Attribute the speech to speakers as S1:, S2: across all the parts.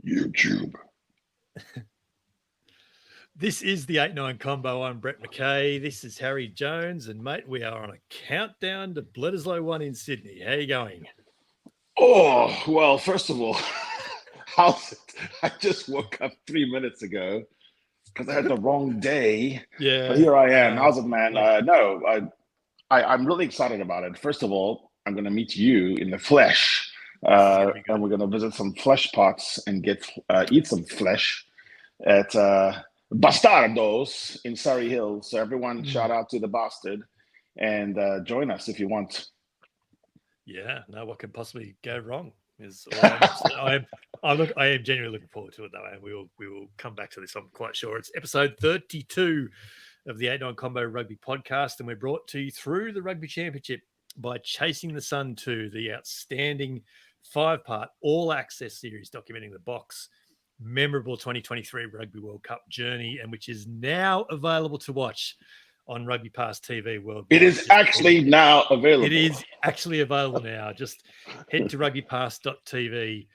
S1: YouTube.
S2: This is the 8-9 combo. I'm Brett McKay. This is Harry Jones. And, mate, we are on a countdown to Bledisloe 1 in Sydney. How are you going?
S1: Oh, well, first of all, how's it? I just woke up 3 minutes ago because I had the wrong day.
S2: Yeah.
S1: But here I am. How's it, man? I'm really excited about it. First of all, I'm going to meet you in the flesh. And we're going to visit some flesh pots and eat some flesh at Bastardos in Surrey Hills. So everyone, shout out to the bastard and join us if you want.
S2: Yeah, no, what could possibly go wrong is I am genuinely looking forward to it though, and we will come back to this. I'm quite sure. It's episode 32 of the 8-9 Combo Rugby podcast, and we're brought to you through the Rugby Championship by Chasing the Sun 2, the outstanding 5-part all-access series documenting the Boks memorable 2023 Rugby World Cup journey, and which is now available to watch on RugbyPass TV World.
S1: It is actually now available.
S2: It is actually available now. Just head to rugbypass.tv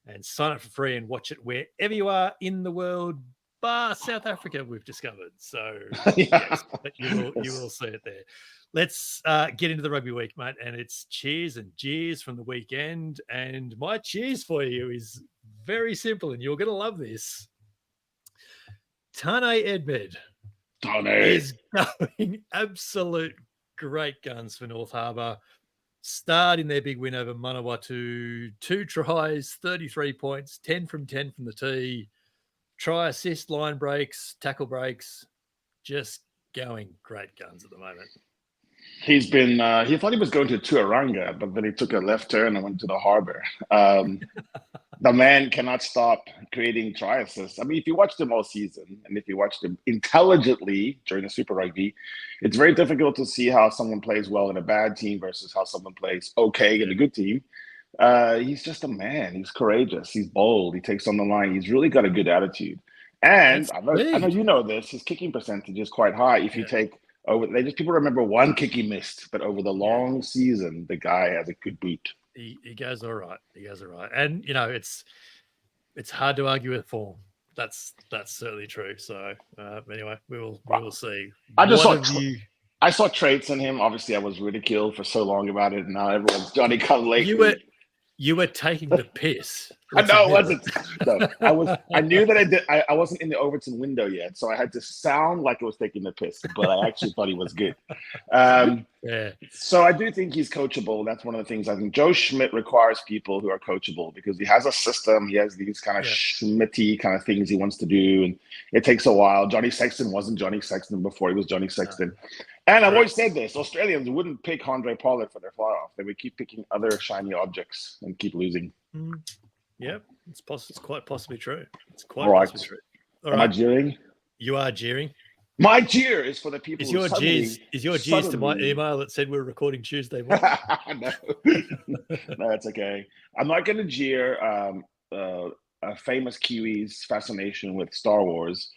S2: and sign up for free and watch it wherever you are in the world, bar South Africa, we've discovered. So yes, but you will see it there. Let's get into the rugby week, mate. And it's cheers and jeers from the weekend. And my cheers for you is very simple, and you're going to love this. Tane Edmed is going absolute great guns for North Harbour. Starred in their big win over Manawatu. 2 tries, 33 points, 10 from 10 from the tee. Try, assist, line breaks, tackle breaks. Just going great guns at the moment.
S1: He's been, he thought he was going to Tuaranga, but then he took a left turn and went to the harbour. The man cannot stop creating try assists. I mean, if you watched him all season and if you watched him intelligently during the Super Rugby, it's very difficult to see how someone plays well in a bad team versus how someone plays okay in a good team. He's just a man. He's courageous. He's bold. He takes on the line. He's really got a good attitude. And I know you know this, his kicking percentage is quite high. If you take over, people remember one kick he missed, but over the long season, the guy has a good boot.
S2: He goes all right. And you know, it's hard to argue with form. That's certainly true. So anyway, we will see.
S1: I saw traits in him. Obviously, I was ridiculed for so long about it, and now everyone's Johnny come late.
S2: You were taking the piss.
S1: I know, wasn't. No, I knew that I did. I wasn't in the Overton window yet, so I had to sound like I was taking the piss, but I actually thought he was good. So I do think he's coachable. That's one of the things I think Joe Schmidt requires people who are coachable, because he has a system. He has these kind of Schmitty kind of things he wants to do, and it takes a while. Johnny Sexton wasn't Johnny Sexton before he was Johnny Sexton. And I've always said this, Australians wouldn't pick Andre Pollard for their fly-off. They would keep picking other shiny objects and keep losing.
S2: Yeah, it's quite possibly true. It's quite possibly true.
S1: Am I jeering?
S2: You are jeering.
S1: My jeer is for the people
S2: Is your jeers to my email that said we're recording Tuesday morning?
S1: No, it's okay. I'm not going to jeer a famous Kiwi's fascination with Star Wars.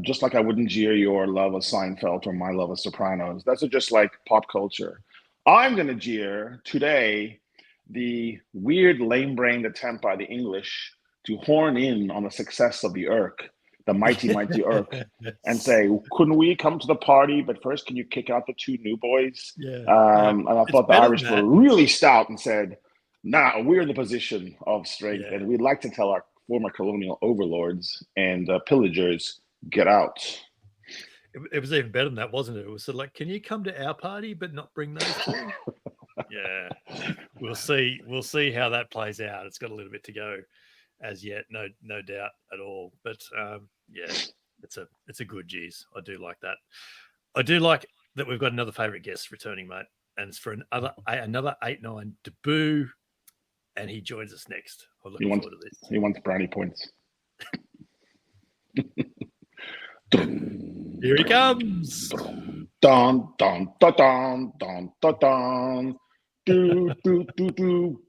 S1: Just like I wouldn't jeer your love of Seinfeld or my love of Sopranos. That's just like pop culture. I'm going to jeer today the weird lame-brained attempt by the English to horn in on the success of the Urk, the mighty Urk, and say, couldn't we come to the party, but first can you kick out the 2 new boys? And I thought the Irish were really stout and said, nah, we're in the position of strength, and we'd like to tell our former colonial overlords and pillagers, get out.
S2: It was even better than that, wasn't it? It was sort of like, can you come to our party but not bring those 2? Yeah, we'll see how that plays out. It's got a little bit to go as yet, no doubt at all. But it's a good G's. I do like that. I do like that we've got another favourite guest returning, mate, and it's for another 8-9 debut, and he joins us next. I'm looking forward to this.
S1: He wants brownie points.
S2: Here he comes.
S1: Dun dun dun dun dun dun dun. Do, do, do, do.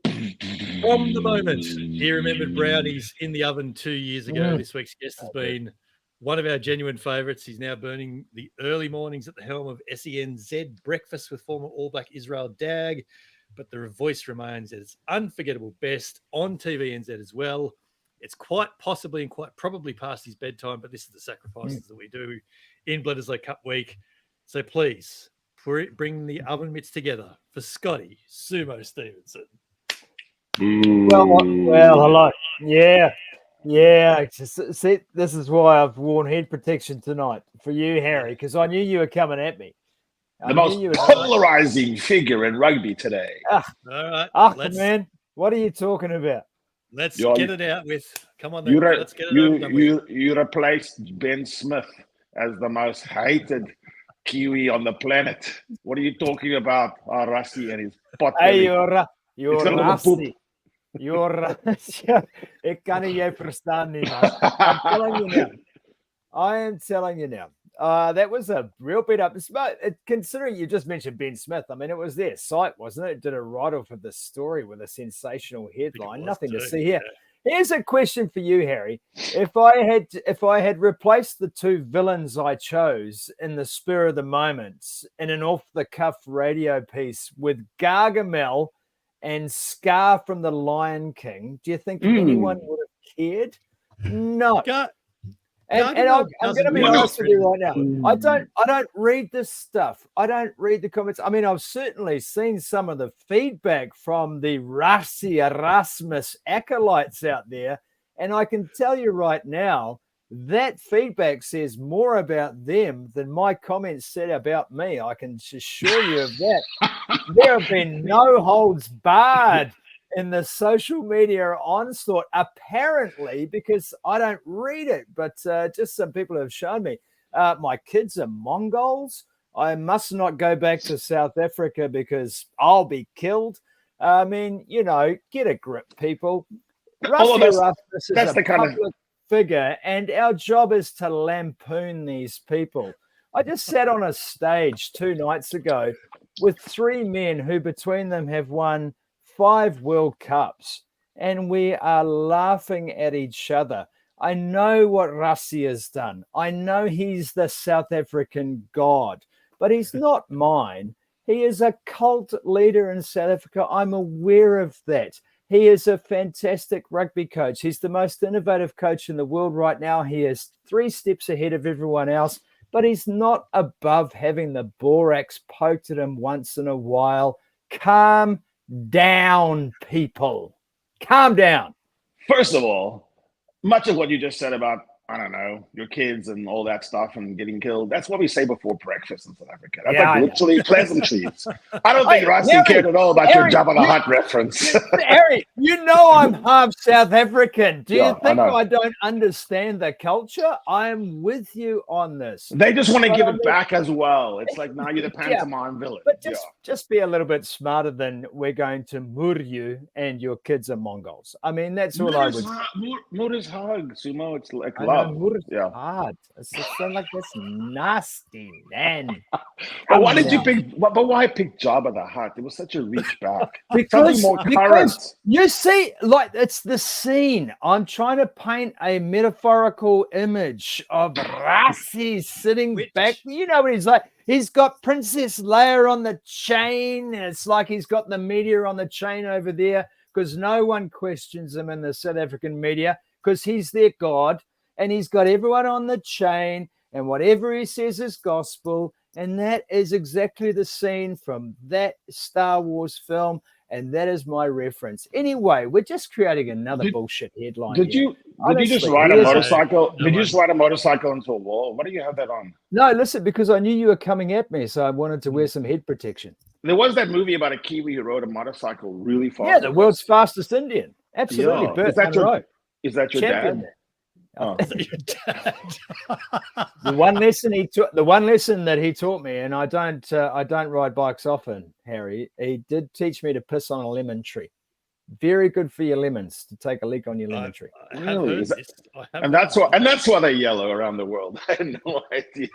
S2: From the moment he remembered brownies in the oven 2 years ago, this week's guest has been one of our genuine favourites. He's now burning the early mornings at the helm of SENZ Breakfast with former All Black Israel Dag, but the voice remains at its unforgettable best on TVNZ as well. It's quite possibly and quite probably past his bedtime, but this is the sacrifices that we do in Bledisloe Cup week. So please bring the oven mitts together for Scotty Sumo Steveson.
S3: Well, hello. Yeah. See, this is why I've worn head protection tonight for you, Harry, because I knew you were coming at me.
S1: The most polarizing figure in rugby today.
S2: All right.
S3: Man, what are you talking about?
S2: Let's get it out with. Come on, then. Let's get it over with.
S1: You replaced Ben Smith as the most hated Kiwi on the planet. What are you talking about? Rassie and his pot.
S3: Hey, you're Rassie. Ik kan niet jij verstaan niet, man. I am telling you now. That was a real beat up. Considering you just mentioned Ben Smith, I mean, it was their site, wasn't it? It did a write-off of the story with a sensational headline. Nothing to see here. Here's a question for you, Harry. If I had replaced the two villains I chose in the spur of the moment in an off-the-cuff radio piece with Gargamel and Scar from the Lion King, do you think anyone would have cared? No. And I'm going to be honest with you right now. I don't read this stuff. I don't read the comments. I mean, I've certainly seen some of the feedback from the Rassie Erasmus acolytes out there, and I can tell you right now that feedback says more about them than my comments said about me. I can assure you of that. There have been no holds barred in the social media onslaught, apparently, because I don't read it, but just some people have shown me. My kids are Mongols. I must not go back to South Africa because I'll be killed. I mean, get a grip, people. Rassie Erasmus is a public figure, and our job is to lampoon these people. I just sat on a stage 2 nights ago with 3 men who between them have won 5 World Cups, and we are laughing at each other. I know what Rassie has done. I know he's the South African god, but he's not mine. He is a cult leader in South Africa. I'm aware of that. He is a fantastic rugby coach. He's the most innovative coach in the world right now. He is 3 steps ahead of everyone else, but he's not above having the borax poked at him once in a while. Calm down, people. Calm down.
S1: First of all, much of what you just said about, I don't know, your kids and all that stuff and getting killed, that's what we say before breakfast in South Africa. That's literally pleasantries. I don't think Rassie cared at all about your Jabba the Hutt reference.
S3: Harry, I'm half South African. Do you think I don't understand the culture? I am with you on this.
S1: They just want to give it back as well. It's like, now you're the pantomime villain.
S3: But just be a little bit smarter than we're going to mur you and your kids are Mongols. I mean, that's all I would say.
S1: Mur is hug, Sumo. It's like love.
S3: Hard. It's like that's nasty, man.
S1: But why did you pick? But why pick Jabba the Hutt? It was such a reach back.
S3: because you see, like, it's the scene. I'm trying to paint a metaphorical image of Rassie sitting back. You know what he's like? He's got Princess Leia on the chain. It's like he's got the media on the chain over there because no one questions him in the South African media because he's their god. And he's got everyone on the chain, and whatever he says is gospel. And that is exactly the scene from that Star Wars film. And that is my reference. Anyway, we're just creating another bullshit headline.
S1: Did you just ride a motorcycle? Did you just ride a motorcycle into a wall? What do you have that on?
S3: No, listen, because I knew you were coming at me, so I wanted to wear some head protection.
S1: There was that movie about a Kiwi who rode a motorcycle really fast.
S3: Yeah, the world's fastest Indian. Absolutely.
S1: Yeah. Is that your
S3: champion
S1: dad?
S3: Oh. The one lesson that he taught me, and I don't ride bikes often, Harry. He did teach me to piss on a lemon tree. Very good for your lemons to take a leak on your lemon tree.
S1: Really? And that's why they're yellow around the world. I had no idea.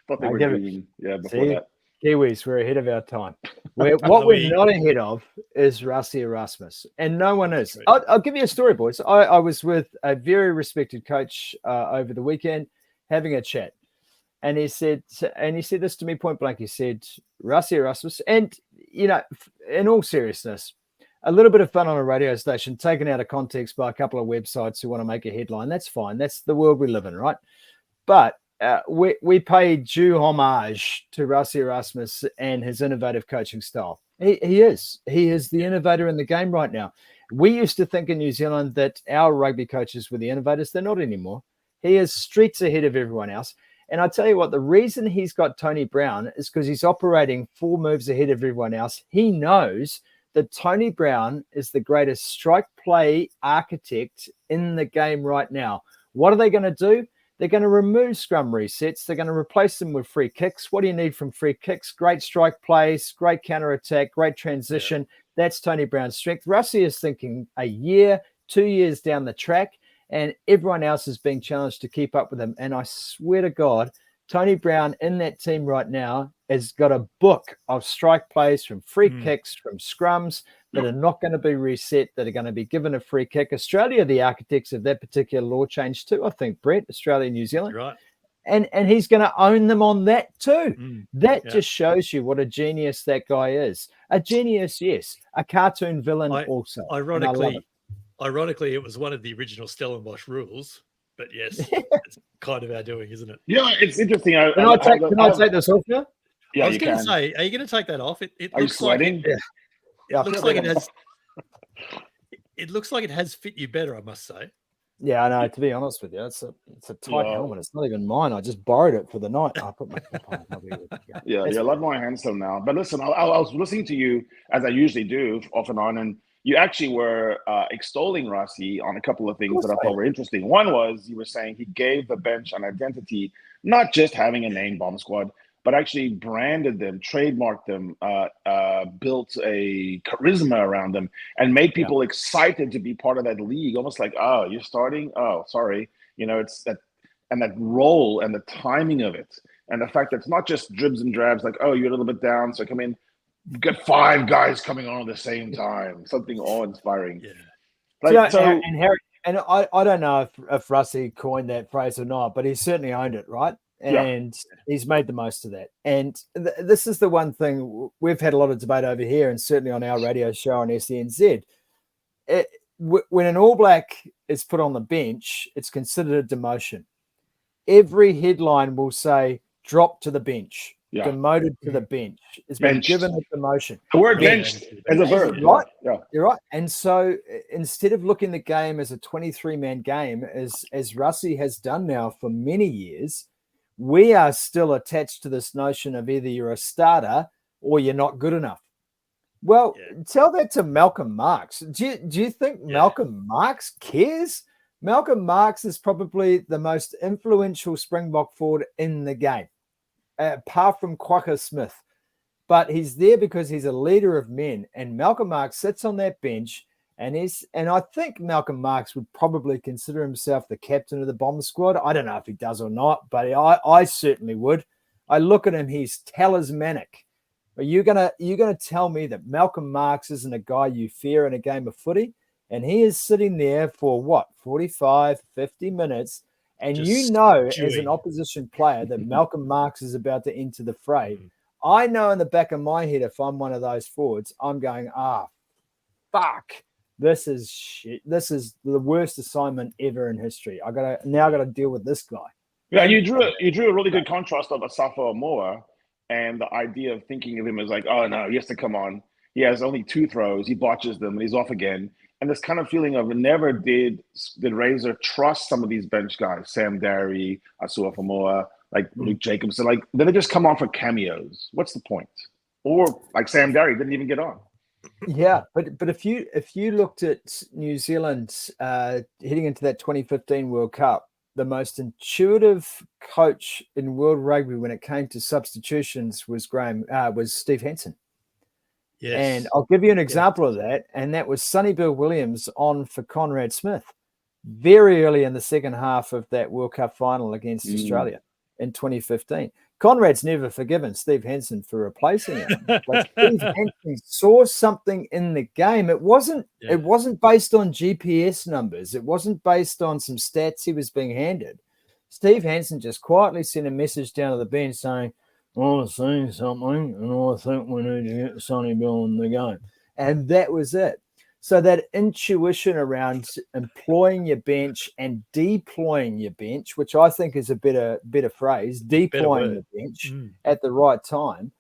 S1: Thought they were green. Yeah, before that.
S3: Kiwis, we're ahead of our time. What we're not ahead of is Rassie Erasmus, and no one is. I'll give you a story, boys. I was with a very respected coach over the weekend having a chat, and he said this to me point blank. He said, Rassie Erasmus, and in all seriousness, a little bit of fun on a radio station, taken out of context by a couple of websites who want to make a headline. That's fine. That's the world we live in, right? But we pay due homage to Rassie Erasmus and his innovative coaching style. He is the innovator in the game right now. We used to think in New Zealand that our rugby coaches were the innovators. They're not anymore. He is streets ahead of everyone else. And I tell you what, the reason he's got Tony Brown is because he's operating 4 moves ahead of everyone else. He knows that Tony Brown is the greatest strike play architect in the game right now. What are they going to do? They're going to remove scrum resets. They're going to replace them with free kicks. What do you need from free kicks? Great strike plays, great counter-attack, great transition. Yeah. That's Tony Brown's strength. Rassie is thinking a year, 2 years down the track, and everyone else is being challenged to keep up with him. And I swear to God, Tony Brown in that team right now has got a book of strike plays from free kicks, from scrums that are not going to be reset, that are going to be given a free kick. Australia, the architects of that particular law change too, I think, Brett, Australia, New Zealand.
S2: Right.
S3: And he's going to own them on that too. That just shows you what a genius that guy is. A genius, yes. A cartoon villain also.
S2: Ironically, it was one of the original Stellenbosch rules. But yes, it's kind of our doing, isn't it?
S1: Yeah, it's interesting.
S3: Can I take this off now?
S1: Yeah,
S2: I was going to say, are you going to take that off? It
S1: are
S2: looks
S1: you sweating?
S2: It looks like it has. It looks like it has fit you better, I must say.
S3: Yeah, I know. To be honest with you, it's a tight helmet. It's not even mine. I just borrowed it for the night. I put my cap on.
S1: Yeah, a lot more handsome now. But listen, I was listening to you as I usually do, off and on, and you actually were extolling Rassie on a couple of things that I thought were interesting. One was you were saying he gave the bench an identity, not just having a name, Bomb Squad, but actually branded them, trademarked them, built a charisma around them, and made people excited to be part of that league. Almost like, oh, you're starting? Oh, sorry. You know, it's that, and that role and the timing of it, and the fact that it's not just dribs and drabs, like, oh, you're a little bit down, so come in. Get 5 guys coming on at the same time. Something awe-inspiring.
S3: Yeah. Like, and Harry, and I don't know if Rassie coined that phrase or not, but he certainly owned it, right? And he's made the most of that. And this is the one thing we've had a lot of debate over here, and certainly on our radio show on SENZ. When an All Black is put on the bench, it's considered a demotion. Every headline will say, drop to the bench. Demoted to the bench. It's been given a demotion.
S1: The word benched as a verb.
S3: Right? Yeah. You're right. And so instead of looking at the game as a 23-man game, as Rassie has done now for many years, we are still attached to this notion of either you're a starter or you're not good enough. Well, tell that to Malcolm Marx. Do you think Malcolm Marx cares? Malcolm Marx is probably the most influential Springbok forward in the game, apart from Quacker Smith. But he's there because he's a leader of men. And Malcolm Marx sits on that bench, and I think Malcolm Marx would probably consider himself the captain of the bomb squad. I don't know if he does or not, but I certainly would. I look at him, he's talismanic. Are you gonna tell me that Malcolm Marx isn't a guy you fear in a game of footy? And he is sitting there for what, 45, 50 minutes, and as an opposition player that Malcolm Marx is about to enter the fray. I know in the back of my head, if I'm one of those forwards, I'm going, fuck, this is shit. This is the worst assignment ever in history. I gotta deal with this guy.
S1: Yeah, you drew a really good contrast of Asafa Omoa and the idea of thinking of him as like, oh no, he has to come on. He has only 2 throws, he botches them, and he's off again. And this kind of feeling of never did Razor trust some of these bench guys, Sam Darry, Asua Famoa, like Luke Jacobson. Like, then they just come on for cameos. What's the point? Or like Sam Darry didn't even get on.
S3: Yeah, but if you looked at New Zealand heading into that 2015 World Cup, the most intuitive coach in world rugby when it came to substitutions was Steve Hansen. Yes. And I'll give you an example of that, and that was Sonny Bill Williams on for Conrad Smith very early in the second half of that World Cup final against Australia in 2015. Conrad's never forgiven Steve Hansen for replacing him. But Steve Hansen saw something in the game. It wasn't based on GPS numbers. It wasn't based on some stats he was being handed. Steve Hansen just quietly sent a message down to the bench saying, I'm seeing something, and I think we need to get Sonny Bill in the game. And that was it. So that intuition around employing your bench and deploying your bench, which I think is a better phrase, deploying the bench at the right time,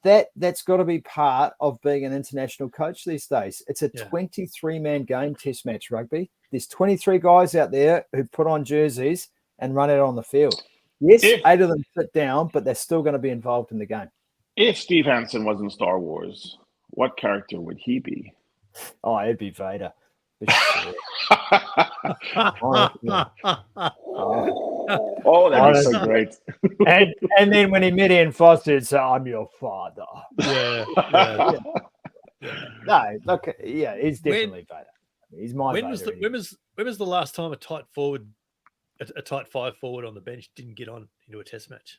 S3: that's got to be part of being an international coach these days. It's a 23-man game, Test match rugby. There's 23 guys out there who put on jerseys and run it on the field. Yes, 8 of them sit down, but they're still going to be involved in the game.
S1: If Stevenson was in Star Wars, what character would he be?
S3: Oh, it'd be Vader.
S1: Oh, that'd be so great.
S3: and then when he met Ian Foster, he'd say, "I'm your father."
S2: Yeah.
S3: No, look, he's definitely Vader. He's my Vader.
S2: When was the last time a tight five forward on the bench didn't get on into a Test match?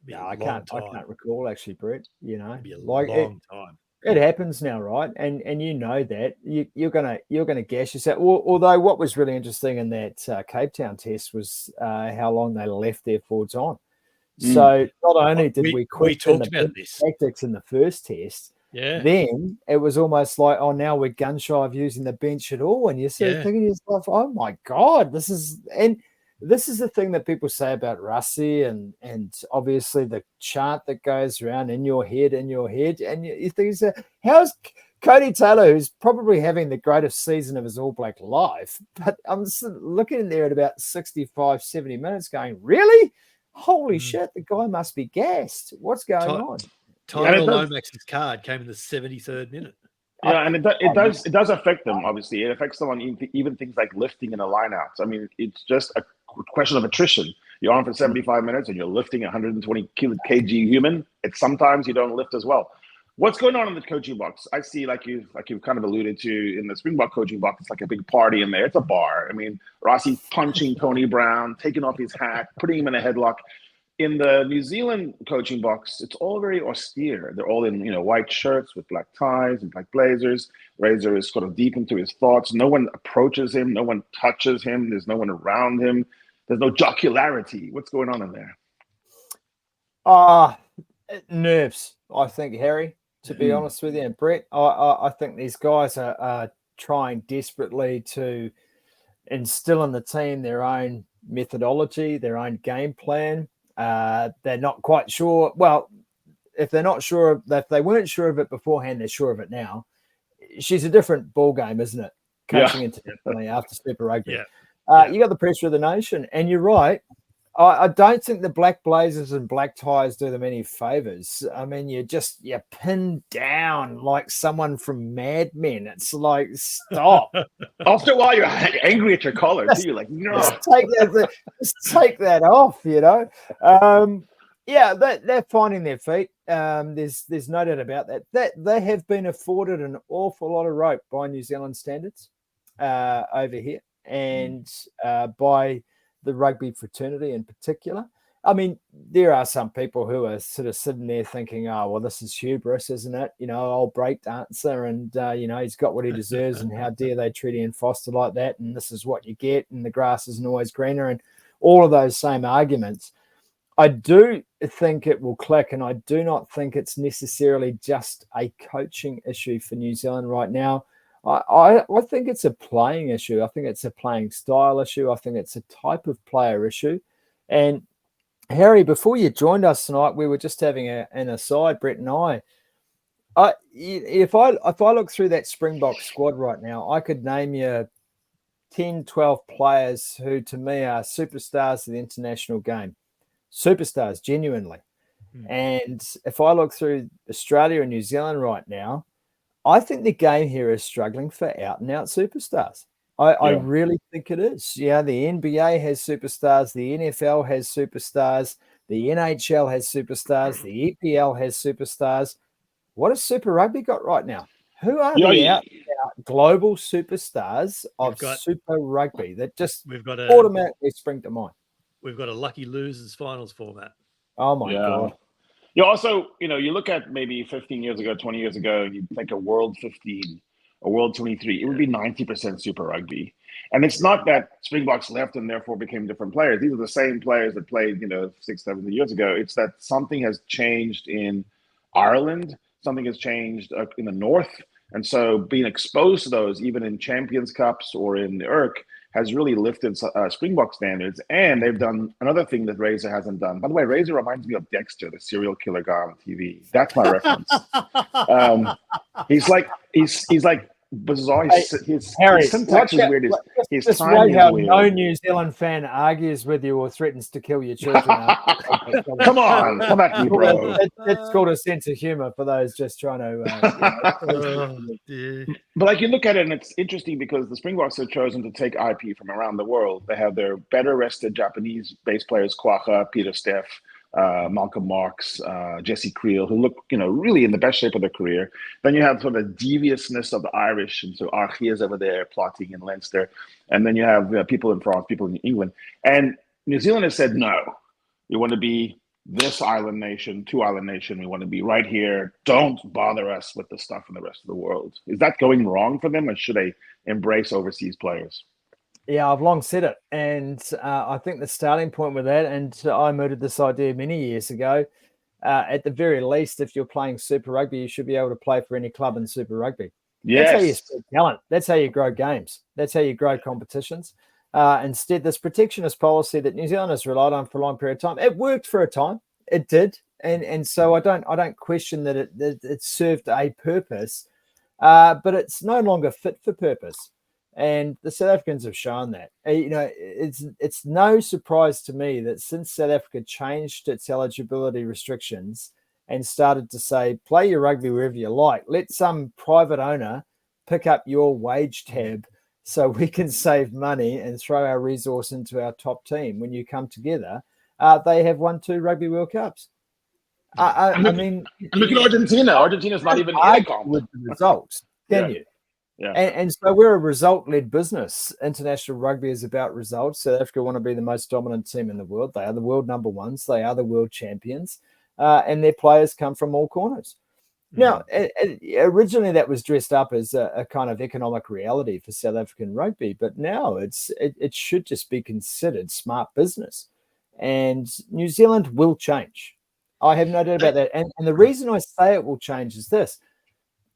S3: No, I can't recall actually, Brett.
S2: It'd be a long time.
S3: It happens now, right? And you know that you're gonna gas yourself. Although what was really interesting in that Cape Town test was how long they left their forwards on. So not only did we question the tactics in the first test, then it was almost like, oh, now we're gun shy of using the bench at all. And you're sort of thinking to yourself, oh my God, this is the thing that people say about Rassie and obviously the chant that goes around in your head. And you think, how's Cody Taylor, who's probably having the greatest season of his All Black life, but I'm looking in there at about 65, 70 minutes going, really? Holy shit, the guy must be gassed. What's going on?
S2: Tyrell Lomax's card came in the 73rd minute.
S1: Yeah, and it does affect them, obviously. It affects them on even things like lifting in the lineouts. I mean, it's just a question of attrition. You're on for 75 minutes and you're lifting 120 kg human. It's sometimes you don't lift as well. What's going on in the coaching box? I see, like you've kind of alluded to, in the Springbok coaching box, it's like a big party in there. It's a bar. I mean, Rassie punching Tony Brown, taking off his hat, putting him in a headlock. In the New Zealand coaching box, it's all very austere. They're all in, white shirts with black ties and black blazers. Razor is sort of deep into his thoughts. No one approaches him. No one touches him. There's no one around him. There's no jocularity. What's going on in there?
S3: Nerves, I think, Harry, to be honest with you. And Brett, I think these guys are trying desperately to instill in the team their own methodology, their own game plan. They're not quite sure. Well, if they weren't sure of it beforehand, they're sure of it now. She's a different ball game, isn't it? Coaching internationally after Super Rugby. You got the pressure of the nation, and you're right. I don't think the black blazers and black ties do them any favors. I mean, you're pinned down like someone from Mad Men. It's like, stop.
S1: After a while, you're angry at your collar too. You're like, no.
S3: Just take that off, they're finding their feet. There's no doubt about that. That they have been afforded an awful lot of rope by New Zealand standards over here, and by the rugby fraternity in particular. I mean, there are some people who are sort of sitting there thinking, oh, well, this is hubris, isn't it? Old break dancer, and, he's got what he deserves, and how dare they treat Ian Foster like that, and this is what you get, and the grass isn't always greener, and all of those same arguments. I do think it will click, and I do not think it's necessarily just a coaching issue for New Zealand right now. I think it's a playing issue. I think it's a playing style issue. I think it's a type of player issue. And Harry, before you joined us tonight, we were just having an aside, Brett and I. If I look through that Springbok squad right now, I could name you 10, 12 players who to me are superstars of the international game. Superstars, genuinely. And if I look through Australia and New Zealand right now, I think the game here is struggling for out-and-out superstars. I really think it is. The NBA has superstars. The NFL has superstars. The NHL has superstars. The EPL has superstars. What has Super Rugby got right now? Who are the out-and-out global superstars of Super Rugby that just automatically spring to mind?
S2: We've got a lucky losers finals format.
S3: Oh, my God.
S1: You also, you look at maybe 15 years ago, 20 years ago, you think a World 15, a World 23, it would be 90% Super Rugby. And it's not that Springboks left and therefore became different players. These are the same players that played, 6, 7 years ago. It's that something has changed in Ireland. Something has changed in the North. And so being exposed to those, even in Champions Cups or in the IRC, has really lifted Springbok standards. And they've done another thing that Razor hasn't done. By the way, Razor reminds me of Dexter, the serial killer guy on TV. That's my reference. He's like bizarre. His syntax is weird. His
S3: just
S1: timing
S3: wait how
S1: is weird.
S3: no New Zealand fan argues with you or threatens to kill your children.
S1: Come on, come at me, bro.
S3: That's called a sense of humor for those just trying to.
S1: But like you look at it, and it's interesting because the Springboks have chosen to take IP from around the world. They have their better rested Japanese bass players, Kwacha, Peter Steff, Malcolm Marks, Jesse Creel, who look, really in the best shape of their career. Then you have sort of the deviousness of the Irish, and so Archie's over there plotting in Leinster. And then you have people in France, people in England. And New Zealand has said, no, we want to be this island nation, two-island nation. We want to be right here. Don't bother us with the stuff in the rest of the world. Is that going wrong for them, or should they embrace overseas players?
S3: Yeah, I've long said it. And I think the starting point with that, and I mooted this idea many years ago, at the very least, if you're playing Super Rugby, you should be able to play for any club in Super Rugby.
S1: Yes.
S3: That's how you spread talent. That's how you grow games. That's how you grow competitions. Instead, this protectionist policy that New Zealand has relied on for a long period of time, it worked for a time. It did. And so I don't question that it served a purpose, but it's no longer fit for purpose. And the South Africans have shown that. It's no surprise to me that since South Africa changed its eligibility restrictions and started to say, play your rugby wherever you like, let some private owner pick up your wage tab so we can save money and throw our resource into our top team. When you come together, they have won 2 Rugby World Cups. I mean,
S1: and look at Argentina. Argentina's not even in a comp
S3: with the results, can you?
S1: Yeah.
S3: And so we're a result-led business. International rugby is about results. South Africa want to be the most dominant team in the world. They are the world number ones. They are the world champions. And their players come from all corners. Now, originally that was dressed up as a kind of economic reality for South African rugby, but now it should just be considered smart business. And New Zealand will change. I have no doubt about that. And the reason I say it will change is this.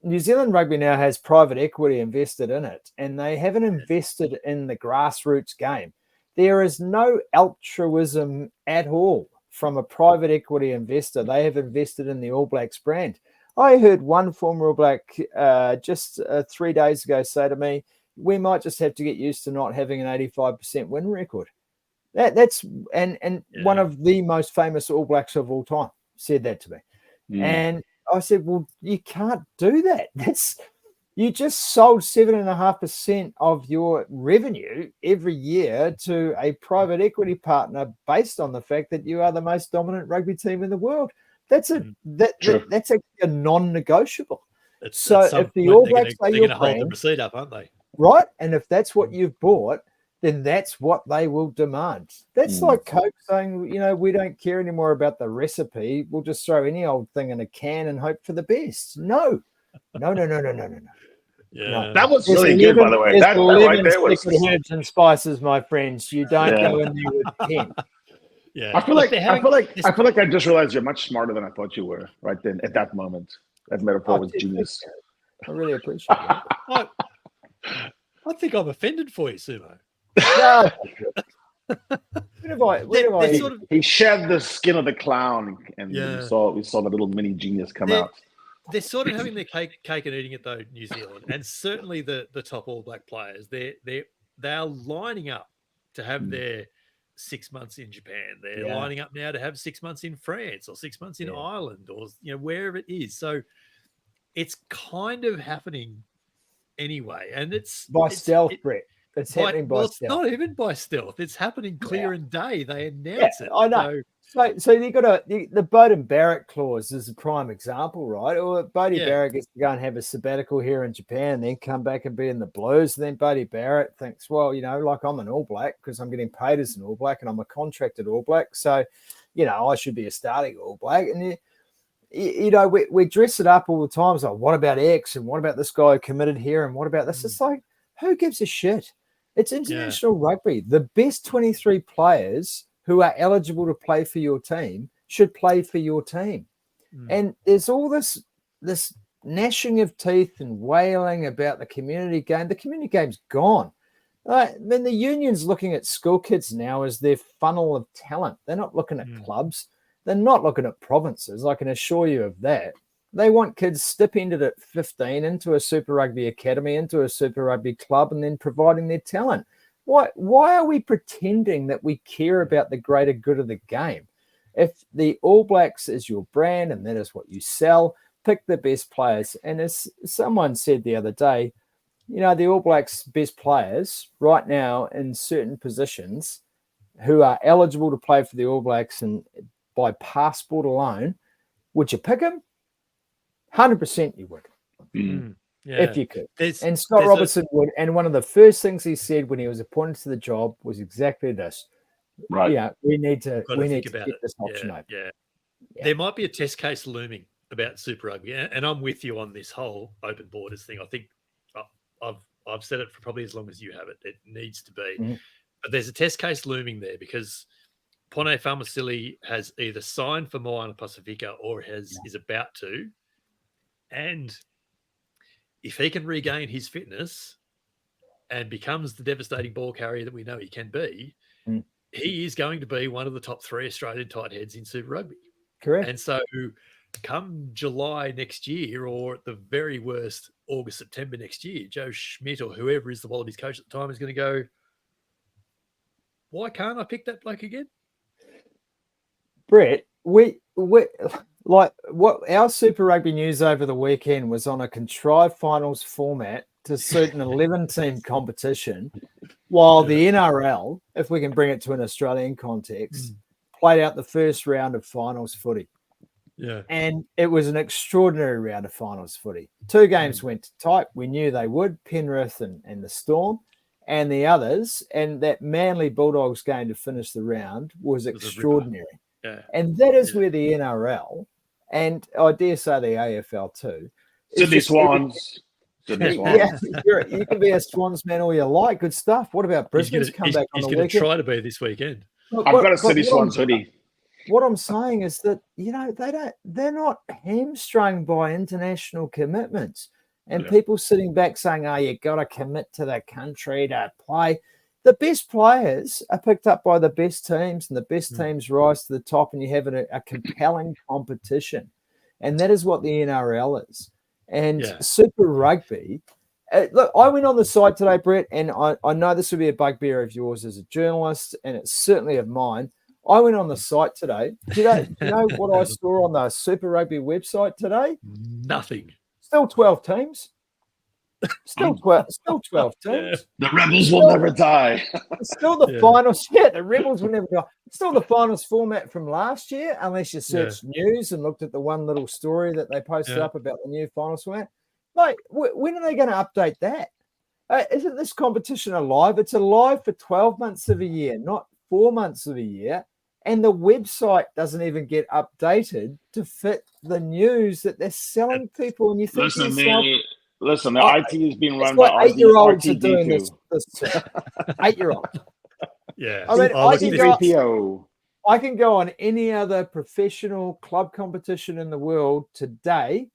S3: New Zealand rugby now has private equity invested in it, and they haven't invested in the grassroots game. There is no altruism at all from a private equity investor. They have invested in the All Blacks brand. I heard one former All Black just 3 days ago say to me, we might just have to get used to not having an 85% win record. That's one of the most famous All Blacks of all time said that to me. And I said, well, you can't do that. You just sold 7.5% of your revenue every year to a private equity partner based on the fact that you are the most dominant rugby team in the world. That's actually a non-negotiable. So if the All Blacks are your brand,
S2: hold the receipt up, aren't they?
S3: Right, and if that's what you've bought, then that's what they will demand. That's like Coke saying, we don't care anymore about the recipe. We'll just throw any old thing in a can and hope for the best. No. Yeah.
S1: No. That was really good, by the way. That right there was
S3: herbs and spices, my friends. You don't go in there with 10.
S1: Yeah. I feel like I just realized you're much smarter than I thought you were right then at that moment. That metaphor was genius.
S3: I really appreciate it.
S2: I think I'm offended for you, Sumo.
S3: No.
S1: He shed the skin of the clown, and we saw the little mini genius come out.
S2: They're sort of having their cake and eating it though, New Zealand, and certainly the top All Black players. They are lining up to have their 6 months in Japan. They're lining up now to have 6 months in France or 6 months in Ireland or wherever it is. So it's kind of happening anyway, and it's
S3: stealth, Brett. It's happening by stealth.
S2: It's not even by stealth. It's happening clear and day. They announce it.
S3: I know. So you got the Bowden Barrett clause is a prime example, right? Or Bodie Barrett gets to go and have a sabbatical here in Japan, then come back and be in the Blues. And then Bodie Barrett thinks, well, like I'm an All Black because I'm getting paid as an All Black and I'm a contracted All Black. So, I should be a starting All Black. And we dress it up all the time. It's like, what about X? And what about this guy committed here? And what about this? It's like, who gives a shit? It's international rugby. The best 23 players who are eligible to play for your team should play for your team. And there's all this gnashing of teeth and wailing about the community game. The community game's gone. I mean, the union's looking at school kids now as their funnel of talent. They're not looking at clubs. They're not looking at provinces. I can assure you of that. They want kids stipended at 15 into a Super Rugby academy, into a Super Rugby club, and then providing their talent. Why are we pretending that we care about the greater good of the game? If the All Blacks is your brand and that is what you sell, pick the best players. And as someone said the other day, you know, the All Blacks' best players right now in certain positions who are eligible to play for the All Blacks and by passport alone, would you pick them? 100% you would. If you could. And Scott Robertson would. And one of the first things he said when he was appointed to the job was exactly this.
S1: Right.
S3: Yeah, we need to get this option open.
S2: Yeah. There might be a test case looming about Super Rugby. And I'm with you on this whole open borders thing. I think I've said it for probably as long as you have it. It needs to be. But there's a test case looming there because Pone Fa'amausili has either signed for Moana Pacifica or is about to. And if he can regain his fitness and becomes the devastating ball carrier that we know he can be, he is going to be one of the top 3 Australian tight heads in Super Rugby.
S3: Correct.
S2: And so come July next year, or at the very worst, August, September next year, Joe Schmidt or whoever is the Wallabies coach at the time is going to go, why can't I pick that bloke again?
S3: Brett, we like what our Super Rugby news over the weekend was on a contrived finals format to suit an 11-team competition, while the NRL, if we can bring it to an Australian context, played out the first round of finals footy.
S2: Yeah.
S3: And it was an extraordinary round of finals footy. 2 games went tight. We knew they would, Penrith and the Storm, and the others. And that Manly Bulldogs game to finish the round was extraordinary.
S2: Yeah.
S3: And that is where the NRL, and I dare say the AFL too.
S1: Sydney Swans.
S3: Yeah, you can be a Swans man all you like. Good stuff. What about Brisbane's comeback on the weekend?
S2: He's going to try to be this weekend.
S1: I've got a Sydney Swans hoodie.
S3: What I'm saying is that, you know, they're not hamstrung by international commitments and people sitting back saying, oh, you got to commit to the country to play. The best players are picked up by the best teams, and the best teams rise to the top, and you have a compelling competition. And that is what the NRL is. And Super Rugby, look, I went on the site today, Brett, and I know this will be a bugbear of yours as a journalist, and it's certainly of mine. I went on the site today. Do you know what I saw on the Super Rugby website today?
S2: Nothing.
S3: Still 12 teams. Still 12 teams.
S1: The Rebels will never die.
S3: Still the finals. Yeah, the Rebels will never die. Still the finals format from last year, unless you searched news and looked at the one little story that they posted up about the new finals format. Like, when are they going to update that? Isn't this competition alive? It's alive for 12 months of a year, not 4 months of a year. And the website doesn't even get updated to fit the news that they're selling people. And you think
S1: Listen, the IT is being run
S3: by 8-year-olds
S1: RTD
S3: are doing this 8-year-olds.
S2: Yeah.
S3: I mean, I can go on any other professional club competition in the world today,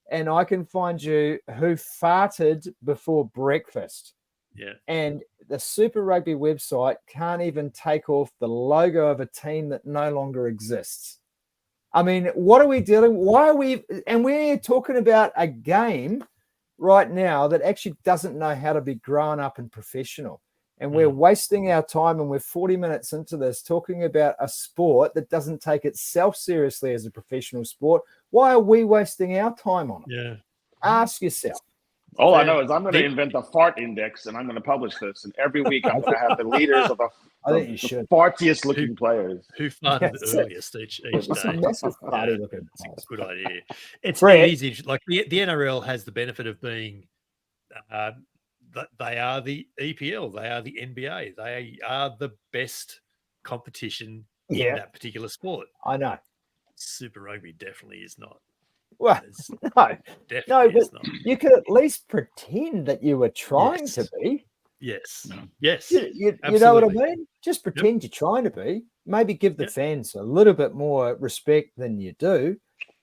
S3: and I can find you who farted before breakfast.
S2: Yeah.
S3: And the Super Rugby website can't even take off the logo of a team that no longer exists. I mean, what are we dealing? Why are we? And we're talking about a game right now that actually doesn't know how to be grown up and professional. And we're wasting our time, and we're 40 minutes into this talking about a sport that doesn't take itself seriously as a professional sport. Why are we wasting our time on it?
S2: Yeah.
S3: Ask yourself.
S1: All I know is I'm going to invent a fart index, and I'm going to publish this. And every week I'm going to have the leaders of the fartiest looking players.
S2: Who farted the earliest each day.
S3: It's a massive party looking.
S2: It's a good idea. It's easy. Like the NRL has the benefit of being, they are the EPL, they are the NBA, they are the best competition in that particular sport.
S3: I know.
S2: Super Rugby definitely is not.
S3: Well, but you could at least pretend that you were trying to be.
S2: Yes.
S3: You know what I mean? Just pretend you're trying to be. Maybe give the fans a little bit more respect than you do,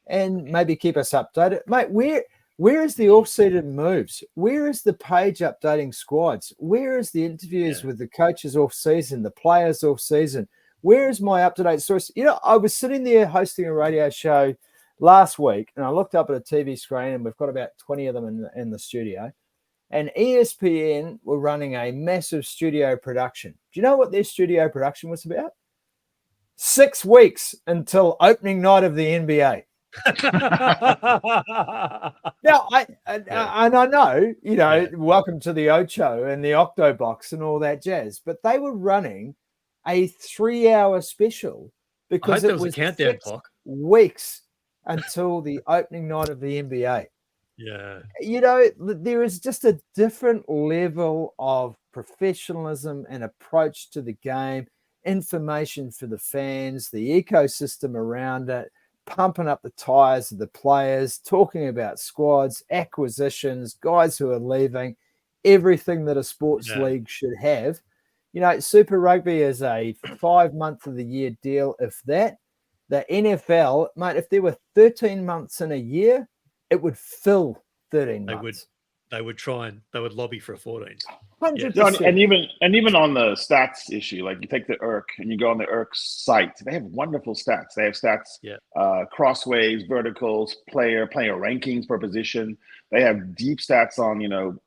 S3: and maybe keep us updated, mate. Where is the off-season moves? Where is the page updating squads? Where is the interviews with the coaches off-season, the players off-season? Where is my up-to-date source? I was sitting there hosting a radio show last week, and I looked up at a TV screen, and we've got about 20 of them in the studio, and ESPN were running a massive studio production. Do you know what their studio production was about? 6 weeks until opening night of the NBA. Now, I know, welcome to the Ocho and the Octobox and all that jazz, but they were running a 3-hour special because it was a countdown clock. Weeks until the opening night of the NBA.
S2: Yeah.
S3: There is just a different level of professionalism and approach to the game, information for the fans, the ecosystem around it, pumping up the tires of the players, talking about squads, acquisitions, guys who are leaving, everything that a sports league should have. Super Rugby is a 5-month of the year deal. If that, the NFL, mate, if there were 13 months in a year, it would fill 13 months.
S2: They would lobby for a 14.
S3: 100%.
S1: And even on the stats issue, like you take the IRC and you go on the IRC site, they have wonderful stats. They have stats, crossways, verticals, player rankings per position. They have deep stats on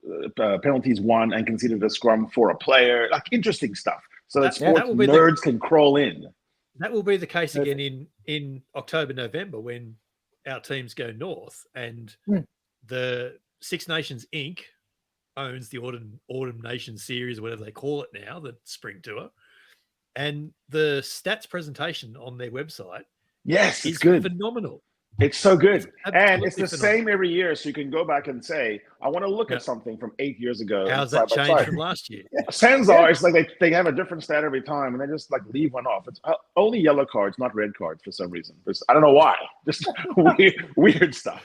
S1: penalties won and conceded a scrum for a player, like interesting stuff. So that sports nerds can crawl in.
S2: That will be the case again in October, November when our teams go north and the Six Nations Inc. owns the Autumn Nations series or whatever they call it now, the spring tour. And the stats presentation on their website is good. Phenomenal.
S1: It's so good. And it's the same every year. So you can go back and say, I want to look at something from 8 years ago.
S2: How's that changed from last year?
S1: SENZ are, it's like they have a different stat every time and they just like leave one off. It's only yellow cards, not red cards for some reason. I don't know why. Just weird stuff.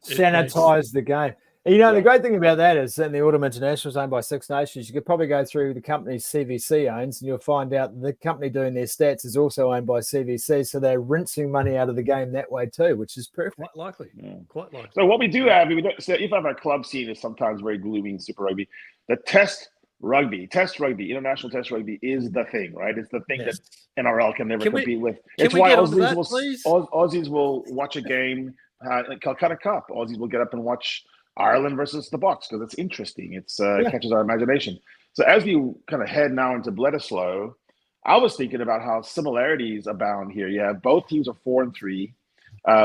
S3: Sanitize the game. The great thing about that is in the Autumn International is owned by Six Nations. You could probably go through the companies CVC owns and you'll find out the company doing their stats is also owned by CVC. So they're rinsing money out of the game that way too, which is perfect.
S2: Quite likely. Quite likely.
S1: So what we do have, if our club scene is sometimes very gloomy in Super Rugby, the Test Rugby, International Test Rugby is the thing, right? It's the thing that NRL can never compete with. It's why Aussies will watch a game, Calcutta Cup. Aussies will get up and watch Ireland versus the Box because it's interesting. It catches our imagination. So as we kind of head now into Bledisloe, I was thinking about how similarities abound here. Yeah, both teams are 4-3.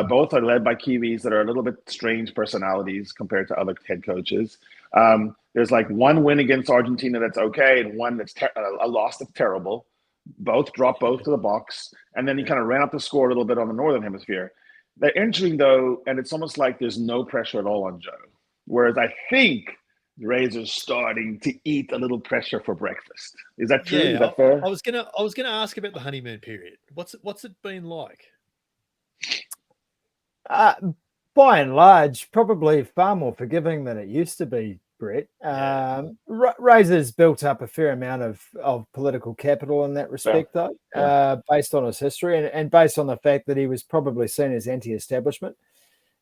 S1: Both are led by Kiwis that are a little bit strange personalities compared to other head coaches. There's like one win against Argentina that's okay and one that's a loss that's terrible. Both drop both to the Box. And then you kind of ran up the score a little bit on the Northern Hemisphere. They're entering, though, and it's almost like there's no pressure at all on Joe. Whereas I think the Rays are starting to eat a little pressure for breakfast. Is that true? Is that fair?
S2: I was gonna ask about the honeymoon period. What's it been like?
S3: By and large, probably far more forgiving than it used to be, Brett. Razor's built up a fair amount of political capital in that respect, though, based on his history and based on the fact that he was probably seen as anti-establishment.